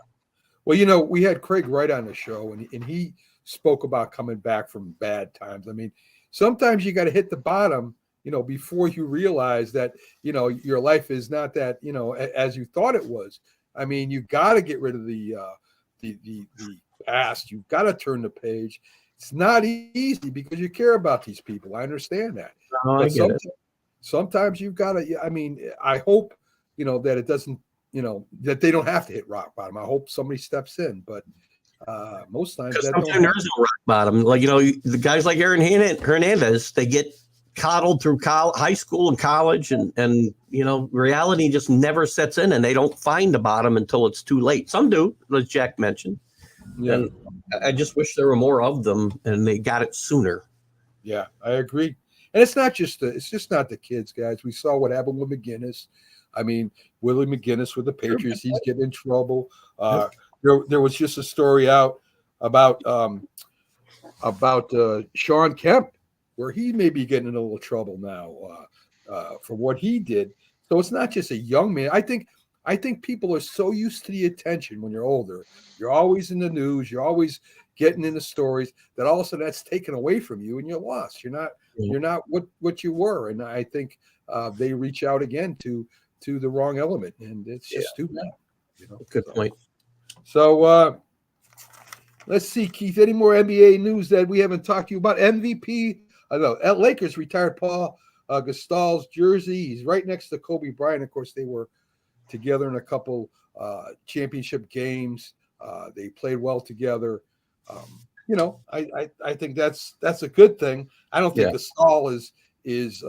Well, we had Craig Wright on the show, and he spoke about coming back from bad times. I mean, sometimes you got to hit the bottom, before you realize that, your life is not that, as you thought it was. I mean, you got to get rid of the past. You've got to turn the page. It's not easy because you care about these people. I understand that. I get it. Sometimes you've got to, I hope, that it doesn't, that they don't have to hit rock bottom. I hope somebody steps in, but most times that sometimes there's no rock bottom. Like, the guys like Aaron Hernandez, they get coddled through high school and college and reality just never sets in and they don't find the bottom until it's too late. Some do, as Jack mentioned. Yeah. And I just wish there were more of them and they got it sooner. Yeah, I agree. And it's just not the kids, guys. We saw what happened with McGinnis. I mean, Willie McGinnis with the Patriots, he's getting in trouble. There was just a story out about Sean Kemp, where he may be getting in a little trouble now for what he did. So it's not just a young man. I think people are so used to the attention when you're older. You're always in the news. You're always getting into stories that all of a sudden that's taken away from you and you're lost. You're not what you were. And I think they reach out again to the wrong element, and it's just too bad. Good point. So let's see, Keith, any more NBA news that we haven't talked to you about? MVP, Lakers retired Paul Gasol's jersey. He's right next to Kobe Bryant. Of course, they were together in a couple championship games. They played well together. I think that's a good thing. I don't think Gasol is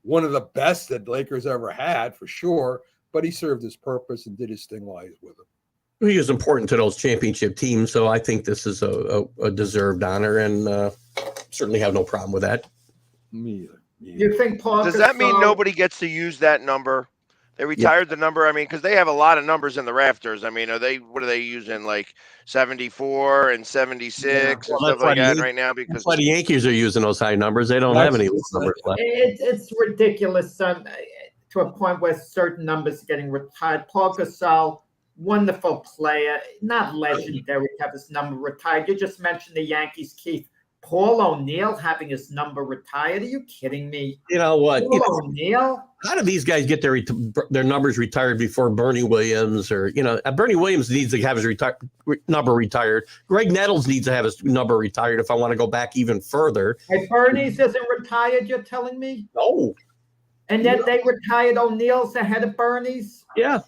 one of the best that Lakers ever had for sure, but he served his purpose and did his thing while he was with them. He was important to those championship teams, so I think this is a deserved honor, and certainly have no problem with that. Me either. You think Paul? Does that mean nobody gets to use that number? They retired the number. I mean, because they have a lot of numbers in the rafters. I mean, what are they using? Like 74 and 76 and stuff like that right now? Because that's why the Yankees are using those high numbers. They don't have any numbers left. It's ridiculous to a point where certain numbers are getting retired. Paul Gasol, wonderful player, not legendary to have his number retired. You just mentioned the Yankees, Keith. Paul O'Neill having his number retired? Are you kidding me? You know what? Paul O'Neill? How do these guys get their numbers retired before Bernie Williams? Or, Bernie Williams needs to have his number retired. Greg Nettles needs to have his number retired if I want to go back even further. Hey, Bernie's isn't retired, you're telling me? No. And then they retired O'Neill's ahead of Bernie's? Yeah.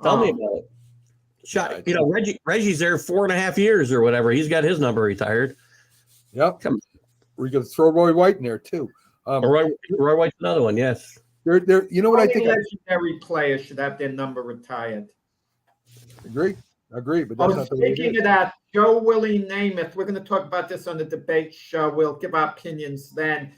Tell me about it. Reggie's there 4.5 years or whatever. He's got his number retired. Yep. We could throw Roy White in there too. Roy White's another one. Yes. They're you know what I think? Legendary players should have their number retired. Agree. But that's not the way speaking of that, Joe Willie Namath, we're going to talk about this on the debate show. We'll give our opinions then.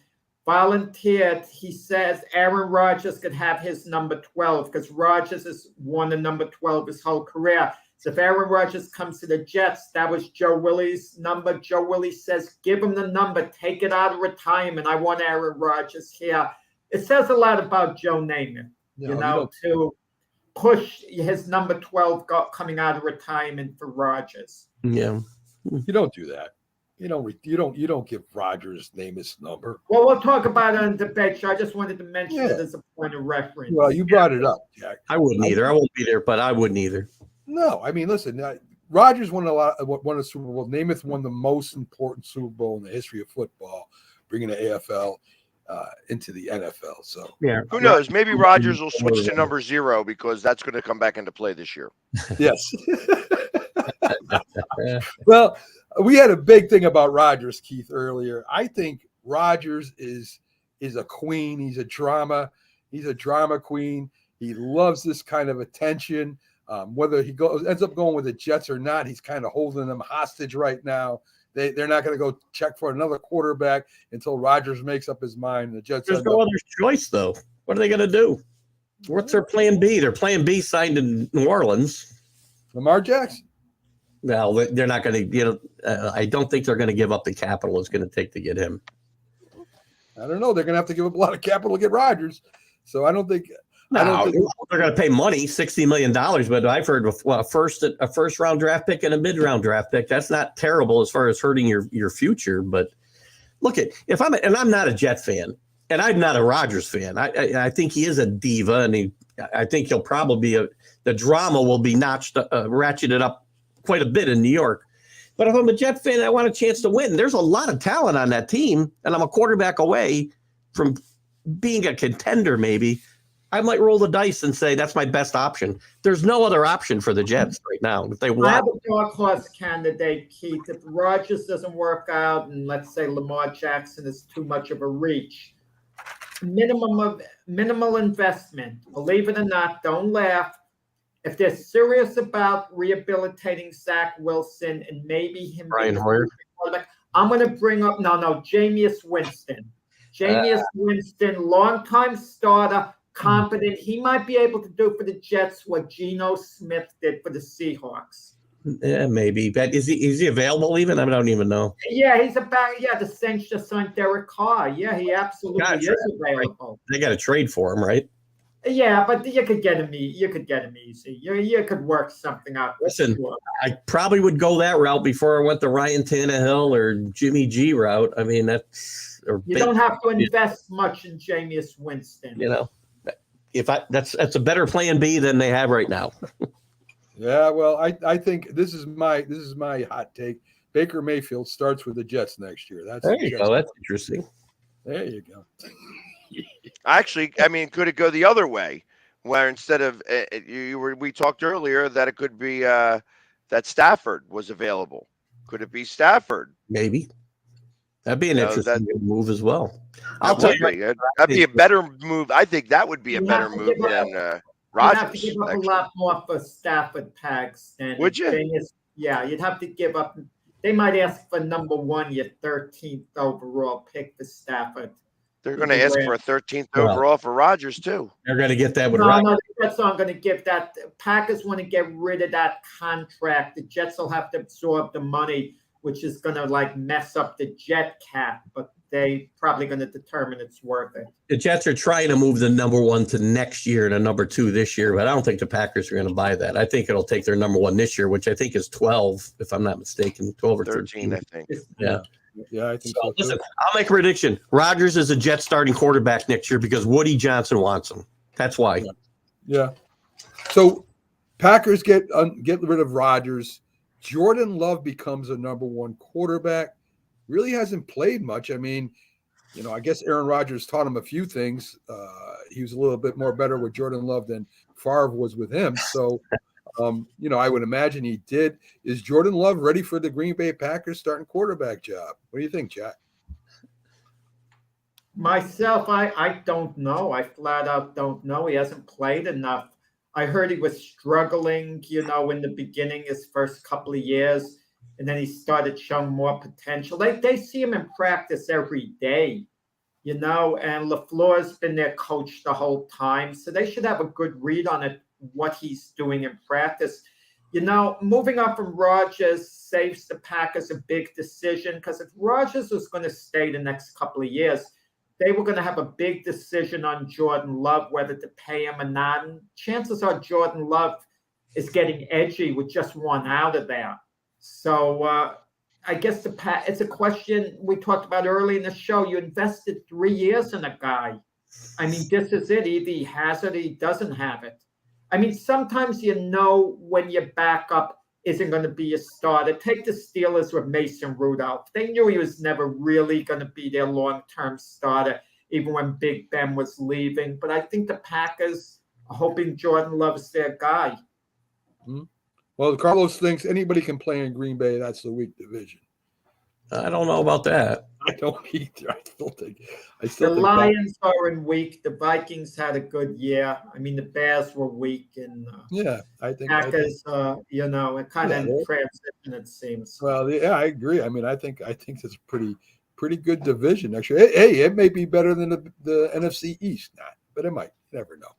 Volunteered, he says Aaron Rodgers could have his number 12 because Rodgers has won the number 12 his whole career. So if Aaron Rodgers comes to the Jets, that was Joe Willie's number. Joe Willie says, give him the number, take it out of retirement. I want Aaron Rodgers here. It says a lot about Joe Namath, to push his number 12 coming out of retirement for Rodgers. Yeah. You don't do that. You don't give Rodgers name his number. Well, we'll talk about it on the debate show. I just wanted to mention it as a point of reference. Well, you brought it up, Jack. I wouldn't either. I won't be there, but I wouldn't either. No, I mean, listen, Rodgers won a Super Bowl. Namath won the most important Super Bowl in the history of football, bringing the AFL into the NFL. So yeah, who knows? Maybe Rodgers will switch to number 0 because that's going to come back into play this year. Yes. Well, we had a big thing about Rodgers, Keith, earlier. I think Rodgers is a queen. He's a drama queen. He loves this kind of attention. Whether he ends up going with the Jets or not, he's kind of holding them hostage right now. They're not going to go check for another quarterback until Rodgers makes up his mind. The Jets. There's no other choice, though. What are they going to do? What's their plan B? Their plan B signed in New Orleans. Lamar Jackson. Well, they're not going to. I don't think they're going to give up the capital it's going to take to get him. I don't know. They're going to have to give up a lot of capital to get Rodgers. So I don't think. No, they're going to pay money, $60 million. But I've heard a first round draft pick and a mid round draft pick. That's not terrible as far as hurting your future. But look I'm not a Jet fan, and I'm not a Rodgers fan. I think he is a diva, and I think he'll probably be the drama will be ratcheted up quite a bit in New York. But if I'm a Jet fan, I want a chance to win. There's a lot of talent on that team, and I'm a quarterback away from being a contender. Maybe I might roll the dice and say that's my best option. There's no other option for the Jets right now. If they want, I have a dark horse candidate, Keith. If Rodgers doesn't work out, and let's say Lamar Jackson is too much of a reach, minimal investment. Believe it or not, don't laugh. If they're serious about rehabilitating Zach Wilson and maybe him, Brian Hoyer, I'm going to bring up Jameis Winston. Winston, longtime starter. Competent. He might be able to do for the Jets what Geno Smith did for the Seahawks. Yeah, maybe. But is he available even? I don't even know. Yeah, he's about. Yeah, the Saints just signed Derek Carr. Yeah, he absolutely is available. They got to trade for him, right? Yeah, but you could get him. You could get him easy. You could work something out. Listen, I probably would go that route before I went the Ryan Tannehill or Jimmy G route. I mean, you don't have to invest much in Jameis Winston. That's a better plan B than they have right now. Yeah, well, I think this is my hot take. Baker Mayfield starts with the Jets next year. There you go. That's interesting. There you go. Actually, I mean, could it go the other way, where instead of we talked earlier that it could be that Stafford was available? Could it be Stafford? Maybe. That'd be an interesting move as well. I'll tell you, that'd be a better move. I think that would be a better move than Rodgers. You'd have to give up a lot more for Stafford tags. Would you? Yeah, you'd have to give up. They might ask for number 1, your 13th overall pick for Stafford. They're going to ask for a 13th overall for Rodgers too. They're going to get that with Rodgers. No, the Jets aren't going to give that. Packers want to get rid of that contract. The Jets will have to absorb the money, which is going to mess up the Jet cap, but they probably going to determine it's worth it. The Jets are trying to move the number 1 to next year and a number 2 this year, but I don't think the Packers are going to buy that. I think it'll take their number 1 this year, which I think is 12, if I'm not mistaken, 12 or 13. I think. Yeah. Yeah, I think So, so too. listen, I'll make a prediction. Rodgers is a Jet starting quarterback next year because Woody Johnson wants him. That's why. Yeah. So Packers get rid of Rodgers. Jordan Love becomes a number one quarterback. Really hasn't played much. I mean, I guess Aaron Rodgers taught him a few things. He was a little bit more better with Jordan Love than Favre was with him. So, I would imagine he did. Is Jordan Love ready for the Green Bay Packers starting quarterback job? What do you think, Jack? Myself, I don't know. I flat out don't know. He hasn't played enough. I heard he was struggling, in the beginning, his first couple of years, and then he started showing more potential. They see him in practice every day, and LaFleur's been their coach the whole time, so they should have a good read on it, what he's doing in practice. Moving on from Rodgers saves the Packers a big decision, because if Rodgers was going to stay the next couple of years, they were going to have a big decision on Jordan Love, whether to pay him or not. And chances are Jordan Love is getting edgy with just one out of there. So I guess it's a question we talked about early in the show. You invested 3 years in a guy. I mean, this is it. Either he has it or he doesn't have it. I mean, sometimes when your backup isn't going to be a starter. Take the Steelers with Mason Rudolph. They knew he was never really going to be their long-term starter, even when Big Ben was leaving. But I think the Packers are hoping Jordan Love's their guy. Mm-hmm. Well, Carlos thinks anybody can play in Green Bay. That's the weak division. I don't know about that. I don't either. I still think the Lions are in weak. The Vikings had a good year. I mean, the Bears were weak, and I think Packers, it kind of in transition, it seems. Well, yeah, I agree. I mean, I think it's a pretty good division. Actually, hey, it may be better than the NFC East, but it might. You never know.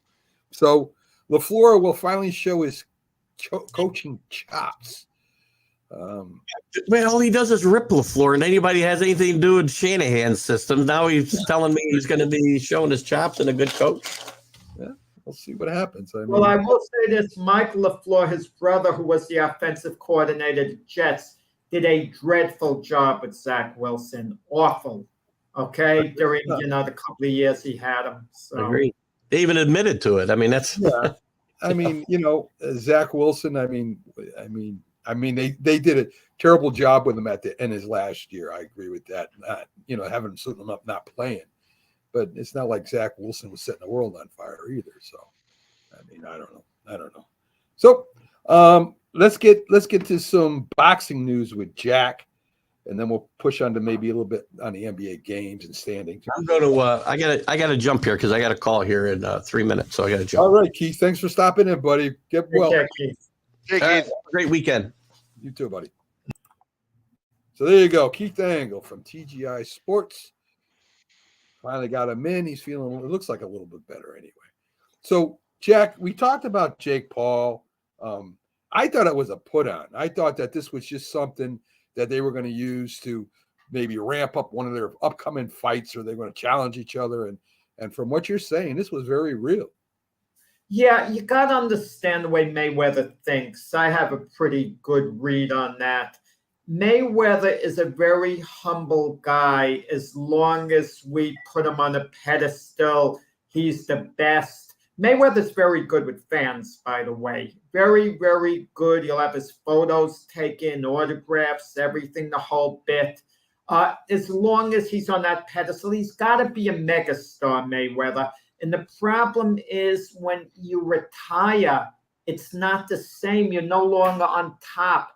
So LaFleur will finally show his coaching chops. Man, all he does is rip LaFleur, and anybody has anything to do with Shanahan's system. Now he's telling me he's going to be showing his chops and a good coach. Yeah, we'll see what happens. I will say this: Mike LaFleur, his brother, who was the offensive coordinator of the Jets, did a dreadful job with Zach Wilson. Awful. Okay, during the couple of years he had him. So. I agree. They even admitted to it. I mean, that's. Yeah. I mean, Zach Wilson. I mean, they did a terrible job with him at the end of his last year. I agree with that. Not, having him sitting up, not playing. But it's not like Zach Wilson was setting the world on fire either. So, I mean, I don't know. So, let's get to some boxing news with Jack, and then we'll push on to maybe a little bit on the NBA games and standings. I'm going to. I got to jump here because I got a call here in 3 minutes, so I got to jump. All right, Keith. Thanks for stopping in, buddy. Get well. Take care, Keith. Hey, Keith. Great weekend. You too, buddy. So there you go. Keith Engle from TGI Sports. Finally got him in. He's feeling, it looks like a little bit better anyway. So, Jack, we talked about Jake Paul. I thought it was a put on. I thought that this was just something that they were going to use to maybe ramp up one of their upcoming fights, or they're going to challenge each other. And from what you're saying, this was very real. Yeah, you got to understand the way Mayweather thinks. I have a pretty good read on that. Mayweather is a very humble guy. As long as we put him on a pedestal, he's the best. Mayweather's very good with fans, by the way. Very, very good. He'll have his photos taken, autographs, everything, the whole bit. As long as he's on that pedestal, he's got to be a megastar, Mayweather. And the problem is when you retire, it's not the same. You're no longer on top.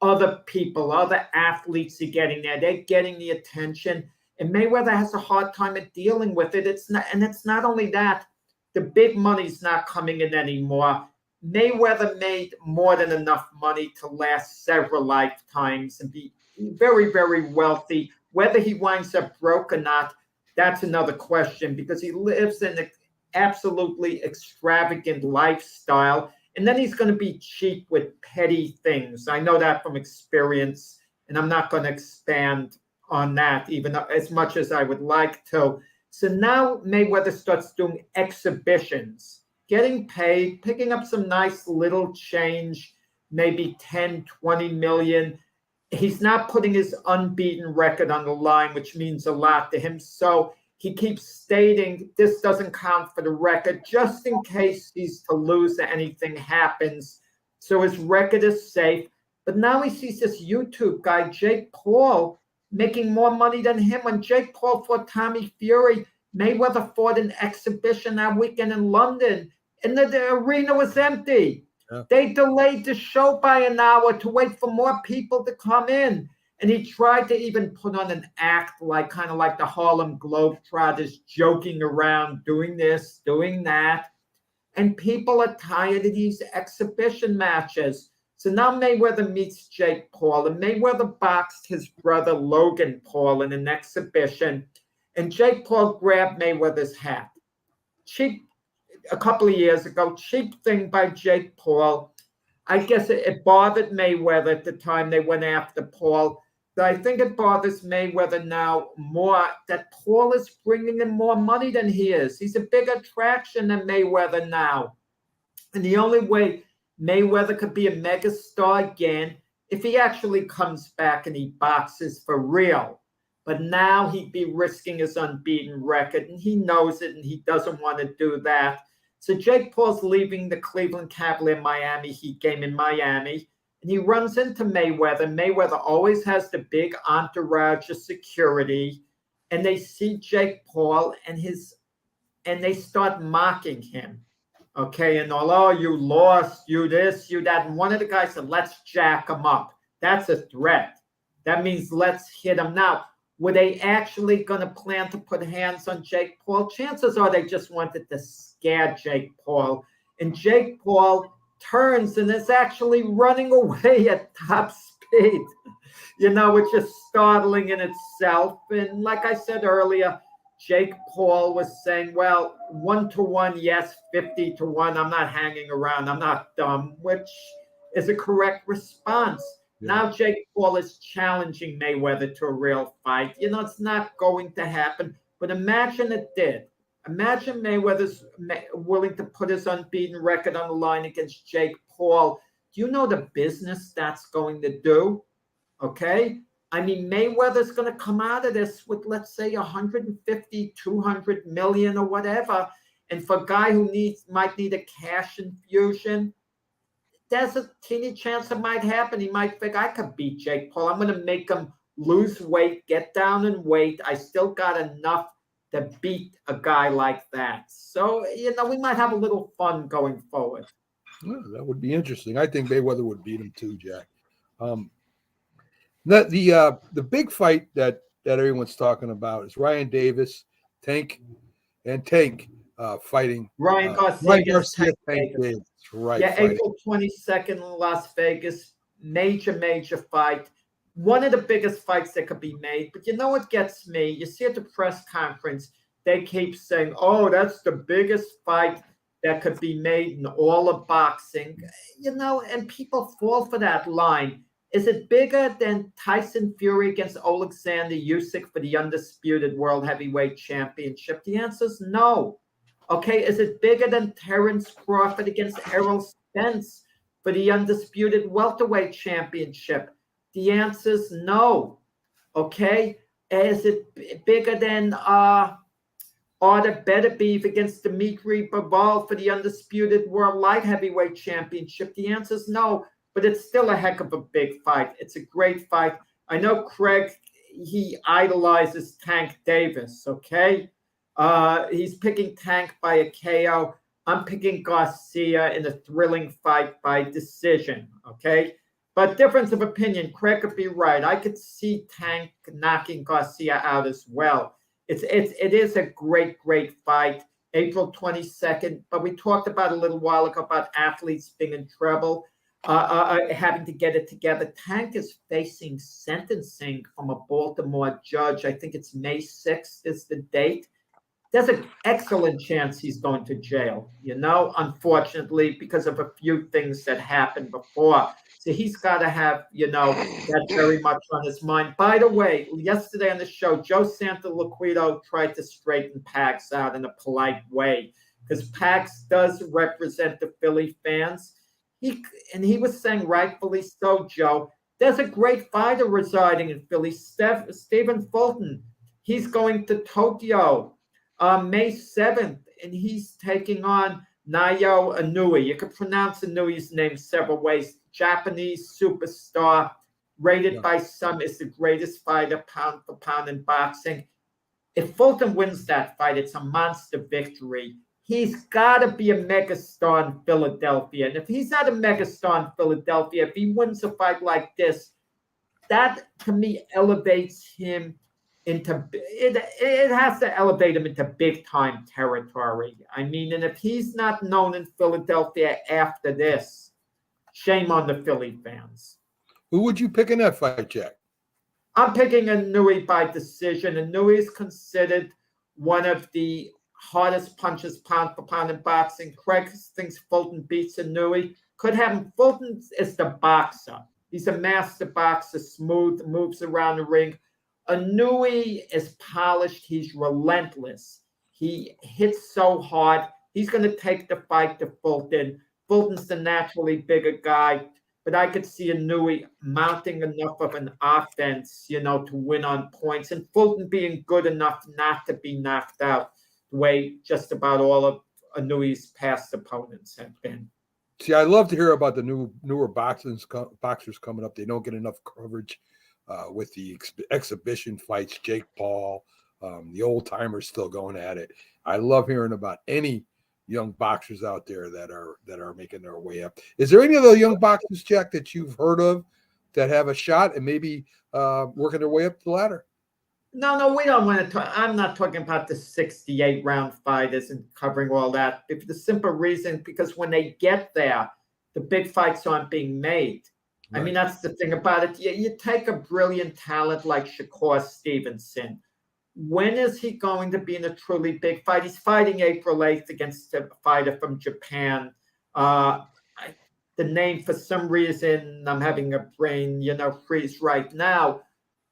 Other people, other athletes are getting there. They're getting the attention. And Mayweather has a hard time at dealing with it. It's not only that. The big money's not coming in anymore. Mayweather made more than enough money to last several lifetimes and be very, very wealthy. Whether he winds up broke or not, that's another question, because he lives in an absolutely extravagant lifestyle. And then he's going to be cheap with petty things. I know that from experience, and I'm not going to expand on that even as much as I would like to. So now Mayweather starts doing exhibitions, getting paid, picking up some nice little change, maybe 10, 20 million. he's not putting his unbeaten record on the line, which means a lot to him. So he keeps stating this doesn't count for the record, just in case he's to lose or anything happens. So his record is safe. But now he sees this YouTube guy, Jake Paul, making more money than him. When Jake Paul fought Tommy Fury, Mayweather fought an exhibition that weekend in London, and the arena was empty. Yeah. They delayed the show by an hour to wait for more people to come in. And he tried to even put on an act like kind of like the Harlem Globetrotters, joking around, doing this, doing that. And people are tired of these exhibition matches. So now Mayweather meets Jake Paul, and Mayweather boxed his brother Logan Paul in an exhibition. And Jake Paul grabbed Mayweather's hat. Cheap, a couple of years ago, cheap thing by Jake Paul. I guess it bothered Mayweather at the time they went after Paul. But I think it bothers Mayweather now more that Paul is bringing in more money than he is. He's a big attraction than Mayweather now. And the only way Mayweather could be a megastar again if he actually comes back and he boxes for real. But now he'd be risking his unbeaten record, and he knows it, and he doesn't want to do that. So Jake Paul's leaving the Cleveland Cavalier Miami Heat game in Miami, and he runs into Mayweather. Mayweather always has the big entourage of security, and they see Jake Paul and they start mocking him. Okay, and oh, you lost, you this, you that. And one of the guys said, let's jack him up. That's a threat. That means let's hit him. Now, were they actually going to plan to put hands on Jake Paul? Chances are they just wanted to scare Jake Paul. And Jake Paul turns and is actually running away at top speed, which is startling in itself. And like I said earlier, Jake Paul was saying, well, 1-1, yes, 50-1. I'm not hanging around. I'm not dumb, which is a correct response. Yeah. Now Jake Paul is challenging Mayweather to a real fight. It's not going to happen, but imagine it did. Imagine Mayweather's willing to put his unbeaten record on the line against Jake Paul. Do you know the business that's going to do? Okay? I mean, Mayweather's going to come out of this with, let's say, 150, 200 million or whatever. And for a guy who might need a cash infusion, there's a teeny chance it might happen. He might think, I could beat Jake Paul. I'm going to make him lose weight, get down in weight. I still got enough to beat a guy like that. So, we might have a little fun going forward. Well, that would be interesting. I think Mayweather would beat him too, Jack. The big fight that everyone's talking about is Ryan Davis, Tank fighting Ryan Garcia, Tank Davis. Right. Yeah, fighting. April 22nd in Las Vegas. Major fight. One of the biggest fights that could be made. But you know what gets me? You see at the press conference, they keep saying, oh, that's the biggest fight that could be made in all of boxing. And people fall for that line. Is it bigger than Tyson Fury against Alexander Usyk for the undisputed World Heavyweight Championship? The answer is no. Okay, is it bigger than Terence Crawford against Errol Spence for the undisputed Welterweight Championship? The answer is no. Okay, is it bigger than Artur Beterbiev against Dmitry Bivol for the undisputed World Light Heavyweight Championship? The answer is no. But it's still a heck of a big fight. It's a great fight. I know Craig, he idolizes Tank Davis, okay? He's picking Tank by a KO. I'm picking Garcia in a thrilling fight by decision, okay? But difference of opinion, Craig could be right. I could see Tank knocking Garcia out as well. It is a great fight, April 22nd. But we talked about a little while ago about athletes being in trouble. Having to get it together. Tank is facing sentencing from a Baltimore judge. I think it's May 6th is the date. There's an excellent chance he's going to jail, unfortunately, because of a few things that happened before. So he's got to have, that very much on his mind. By the way, yesterday on the show, Joe Santoliquito tried to straighten Pax out in a polite way because Pax does represent the Philly fans. He was saying, rightfully so, Joe, There's a great fighter residing in Philly, Stephen Fulton. He's going to Tokyo May 7th, and he's taking on Naoya Inoue. You can pronounce Inoue's name several ways. Japanese superstar, rated by some as the greatest fighter pound for pound in boxing. If Fulton wins that fight, it's a monster victory. He's got to be a megastar in Philadelphia. And if he's not a megastar in Philadelphia, if he wins a fight like this, that to me elevates him into it has to elevate him into big time territory. I mean, and if he's not known in Philadelphia after this, shame on the Philly fans. Who would you pick in that fight, Jack? I'm picking Inoue by decision. Inoue is considered one of the hardest punches pound for pound in boxing. Craig thinks Fulton beats Inoue. Could have him. Fulton is the boxer. He's a master boxer, smooth, moves around the ring. Inoue is polished. He's relentless. He hits so hard. He's going to take the fight to Fulton. Fulton's the naturally bigger guy, but I could see Inoue mounting enough of an offense, to win on points, and Fulton being good enough not to be knocked out the way just about all of Inoue's past opponents have been. See, I love to hear about the newer boxers coming up. They don't get enough coverage with the exhibition fights. Jake Paul, the old timers still going at it. I love hearing about any young boxers out there that are making their way up. Is there any of the young boxers, Jack, that you've heard of that have a shot and maybe working their way up the ladder? No, we don't want to talk. I'm not talking about the 68 round fighters and covering all that. For the simple reason, because when they get there, the big fights aren't being made. Right. I mean, that's the thing about it. You take a brilliant talent like Shakur Stevenson. When is he going to be in a truly big fight? He's fighting April 8th against a fighter from Japan. The name, for some reason, I'm having a brain, freeze right now.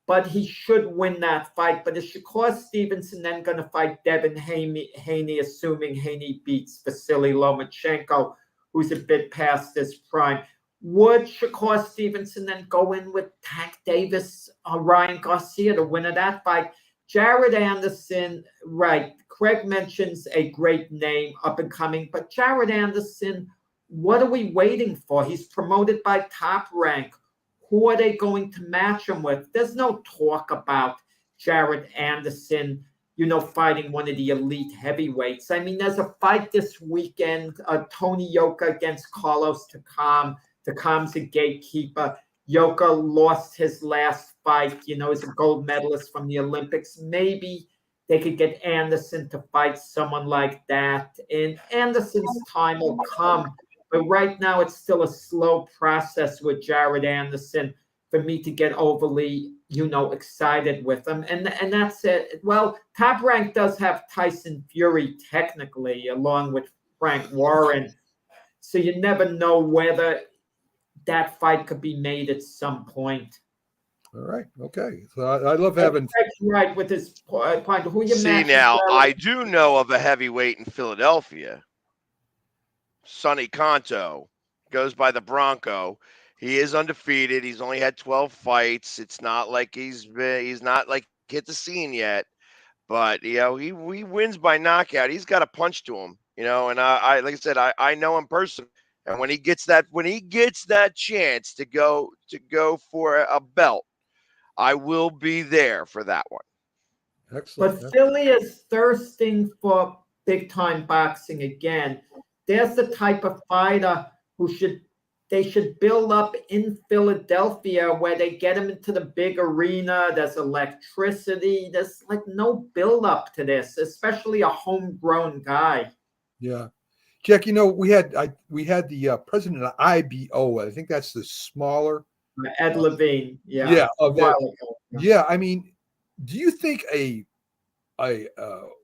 But he should win that fight. But is Shakur Stevenson then going to fight Devin Haney, assuming Haney beats Vasily Lomachenko, who's a bit past his prime? Would Shakur Stevenson then go in with Tank Davis or Ryan Garcia, the winner of that fight? Jared Anderson, right. Craig mentions a great name, up and coming. But Jared Anderson, what are we waiting for? He's promoted by Top Rank. Who are they going to match him with? There's no talk about Jared Anderson, fighting one of the elite heavyweights. I mean, there's a fight this weekend, Tony Yoka against Carlos Takam. Takam's a gatekeeper. Yoka lost his last fight, as a gold medalist from the Olympics. Maybe they could get Anderson to fight someone like that. And Anderson's time will come. But right now, it's still a slow process with Jared Anderson for me to get overly, excited with him. And that's it. Well, Top Rank does have Tyson Fury technically, along with Frank Warren. So you never know whether that fight could be made at some point. All right. Okay. So I love having. Right with his point. Who you See, now, I do know of a heavyweight in Philadelphia. Sonny Conto goes by the Bronco. He is undefeated. He's only had 12 fights. It's not like he's not like hit the scene yet, but he wins by knockout. He's got a punch to him, and I like I said, I know him personally. And when he gets that chance to go for a belt, I will be there for that one. Excellent. But Philly is thirsting for big time boxing again. There's the type of fighter they should build up in Philadelphia where they get him into the big arena. There's electricity. There's like no build up to this, especially a homegrown guy. Yeah. Jack, we had the president of IBO. I think that's the smaller Ed Levine. Yeah. Yeah. Yeah. I mean, do you think a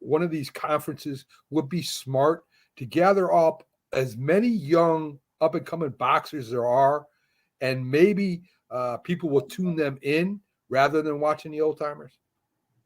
one of these conferences would be smart to gather up as many young up and coming boxers there are, and maybe people will tune them in rather than watching the old timers?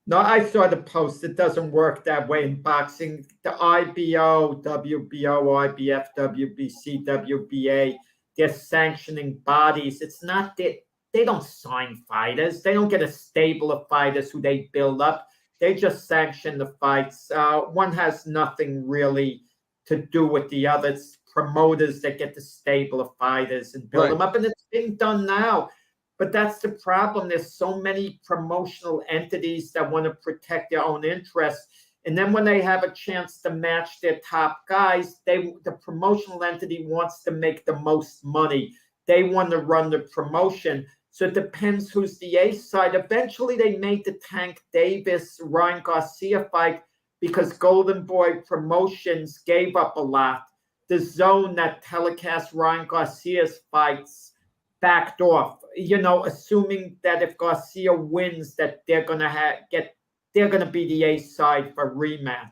No, I saw the post. It doesn't work that way in boxing. The IBO, WBO, IBF, WBC, WBA, they're sanctioning bodies. It's not that they don't sign fighters. They don't get a stable of fighters who they build up. They just sanction the fights. One has nothing really to do with the other. It's promoters that get the stable of fighters and build them up, and it's being done now. But that's the problem. There's so many promotional entities that want to protect their own interests. And then when they have a chance to match their top guys, the promotional entity wants to make the most money. They want to run the promotion. So it depends who's the ace side. Eventually, they made the Tank Davis-Ryan Garcia fight because Golden Boy Promotions gave up a lot. The zone that telecasts Ryan Garcia's fights backed off, assuming that if Garcia wins, that they're going to be the ace side for rematch.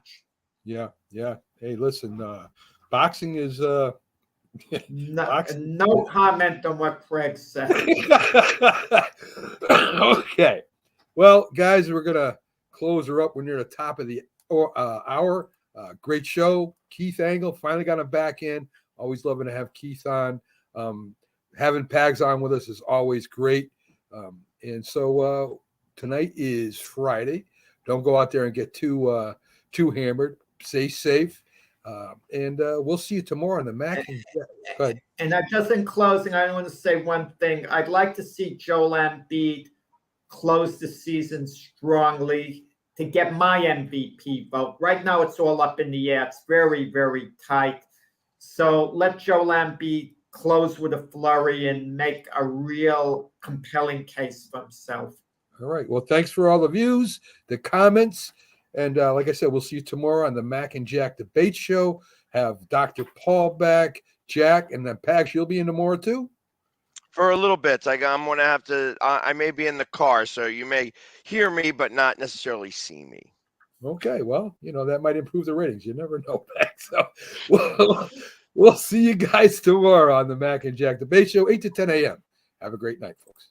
Yeah. Hey, listen, boxing is no comment on what Craig said. Okay. Well, guys, we're gonna close her up. We're near the top of the hour. Great show. Keith Engle finally got him back in. Always loving to have Keith on. Having Pags on with us is always great. And so tonight is Friday. Don't go out there and get too hammered. Stay safe. And we'll see you tomorrow on the Mac. And just in closing, I want to say one thing. I'd like to see Joel Embiid close the season strongly to get my MVP vote. Right now, it's all up in the air. It's very, very tight. So let Joel Embiid close with a flurry and make a real compelling case for himself. All right. Well, thanks for all the views, the comments. And like I said, we'll see you tomorrow on the Mac and Jack Debate Show. Have Dr. Paul back, Jack, and then Pax, you'll be in tomorrow too? For a little bit. I'm going to have to, I may be in the car, so you may hear me, but not necessarily see me. Okay. Well, that might improve the ratings. You never know, Pax. So we'll see you guys tomorrow on the Mac and Jack Debate Show, 8 to 10 a.m. Have a great night, folks.